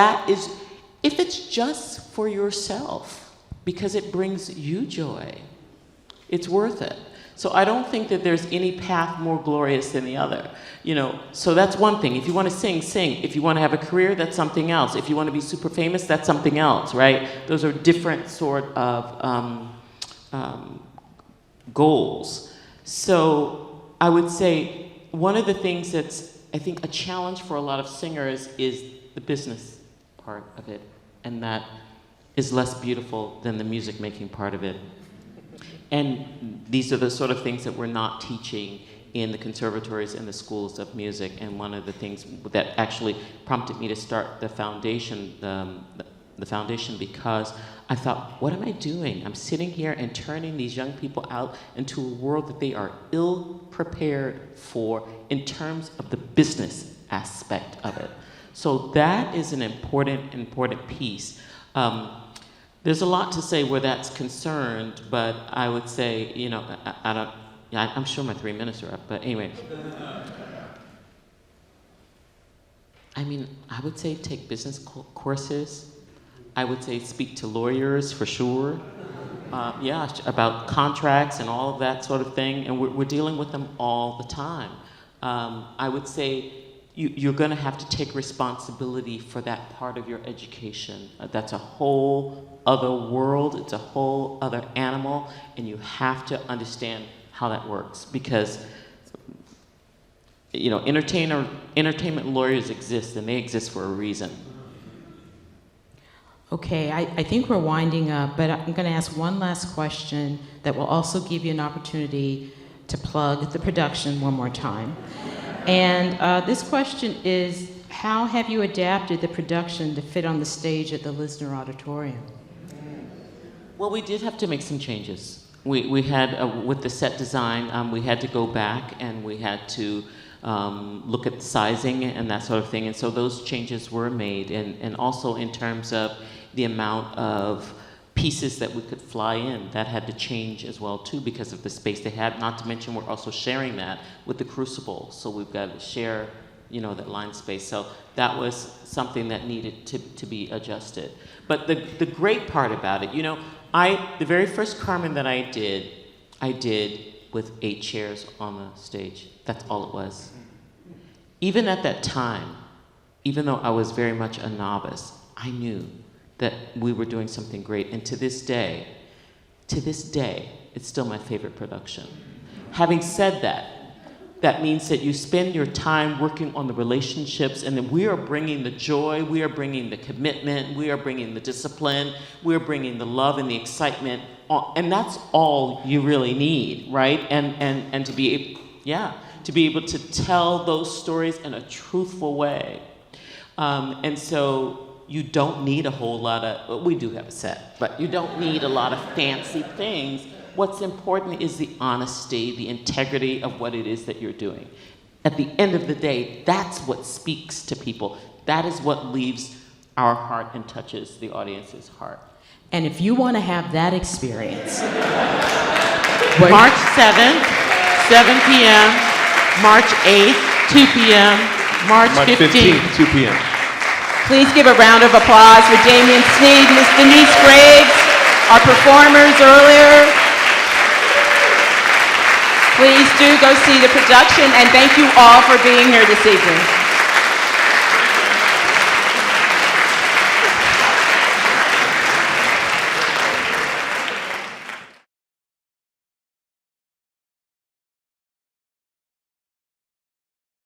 it's just for yourself, because it brings you joy, it's worth it. So I don't think that there's any path more glorious than the other, you know. So that's one thing. If you want to sing, sing. If you want to have a career, that's something else. If you want to be super famous, that's something else, right? Those are different sort of goals. So I would say one of the things that's, I think, a challenge for a lot of singers is the business part of it, and that is less beautiful than the music making part of it. And these are the sort of things that we're not teaching in the conservatories and the schools of music. And one of the things that actually prompted me to start the foundation, the foundation, because I thought, what am I doing? I'm sitting here and turning these young people out into a world that they are ill prepared for in terms of the business aspect of it. So that is an important piece. There's a lot to say where that's concerned, but I would say, you know, I'm sure my 3 minutes are up, but anyway. I mean, I would say take business courses. I would say speak to lawyers for sure. Yeah, about contracts and all of that sort of thing, and we're dealing with them all the time. I would say you're going to have to take responsibility for that part of your education. That's a whole other world, it's a whole other animal, and you have to understand how that works, because, you know, entertainment lawyers exist, and they exist for a reason. Okay, I think we're winding up, but I'm going to ask one last question that will also give you an opportunity to plug the production one more time. And this question is, how have you adapted the production to fit on the stage at the Lisner Auditorium? Well, we did have to make some changes. We had, with the set design, we had to go back and we had to look at the sizing and that sort of thing. And so those changes were made. And also in terms of the amount of pieces that we could fly in, that had to change as well too, because of the space they had. Not to mention we're also sharing that with the Crucible. So we've got to share, you know, that line space. So that was something that needed to be adjusted. But the great part about it, you know, the very first Carmen that I did with 8 chairs on the stage. That's all it was. Even at that time, even though I was very much a novice, I knew that we were doing something great. And to this day, it's still my favorite production. Having said that, that means that you spend your time working on the relationships, and then we are bringing the joy, we are bringing the commitment, we are bringing the discipline, we are bringing the love and the excitement, and that's all you really need, right? And to be able to tell those stories in a truthful way. And so you don't need a whole lot of, well, we do have a set, but you don't need a lot of fancy things. What's important is the honesty, the integrity of what it is that you're doing. At the end of the day, that's what speaks to people. That is what leaves our heart and touches the audience's heart. And if you want to have that experience, March 7th, 7 p.m., March 8th, 2 p.m., March 15th, 2 p.m. please give a round of applause for Damien Sneed, Ms. Denyce Graves, our performers earlier. Please do go see the production, and thank you all for being here this evening.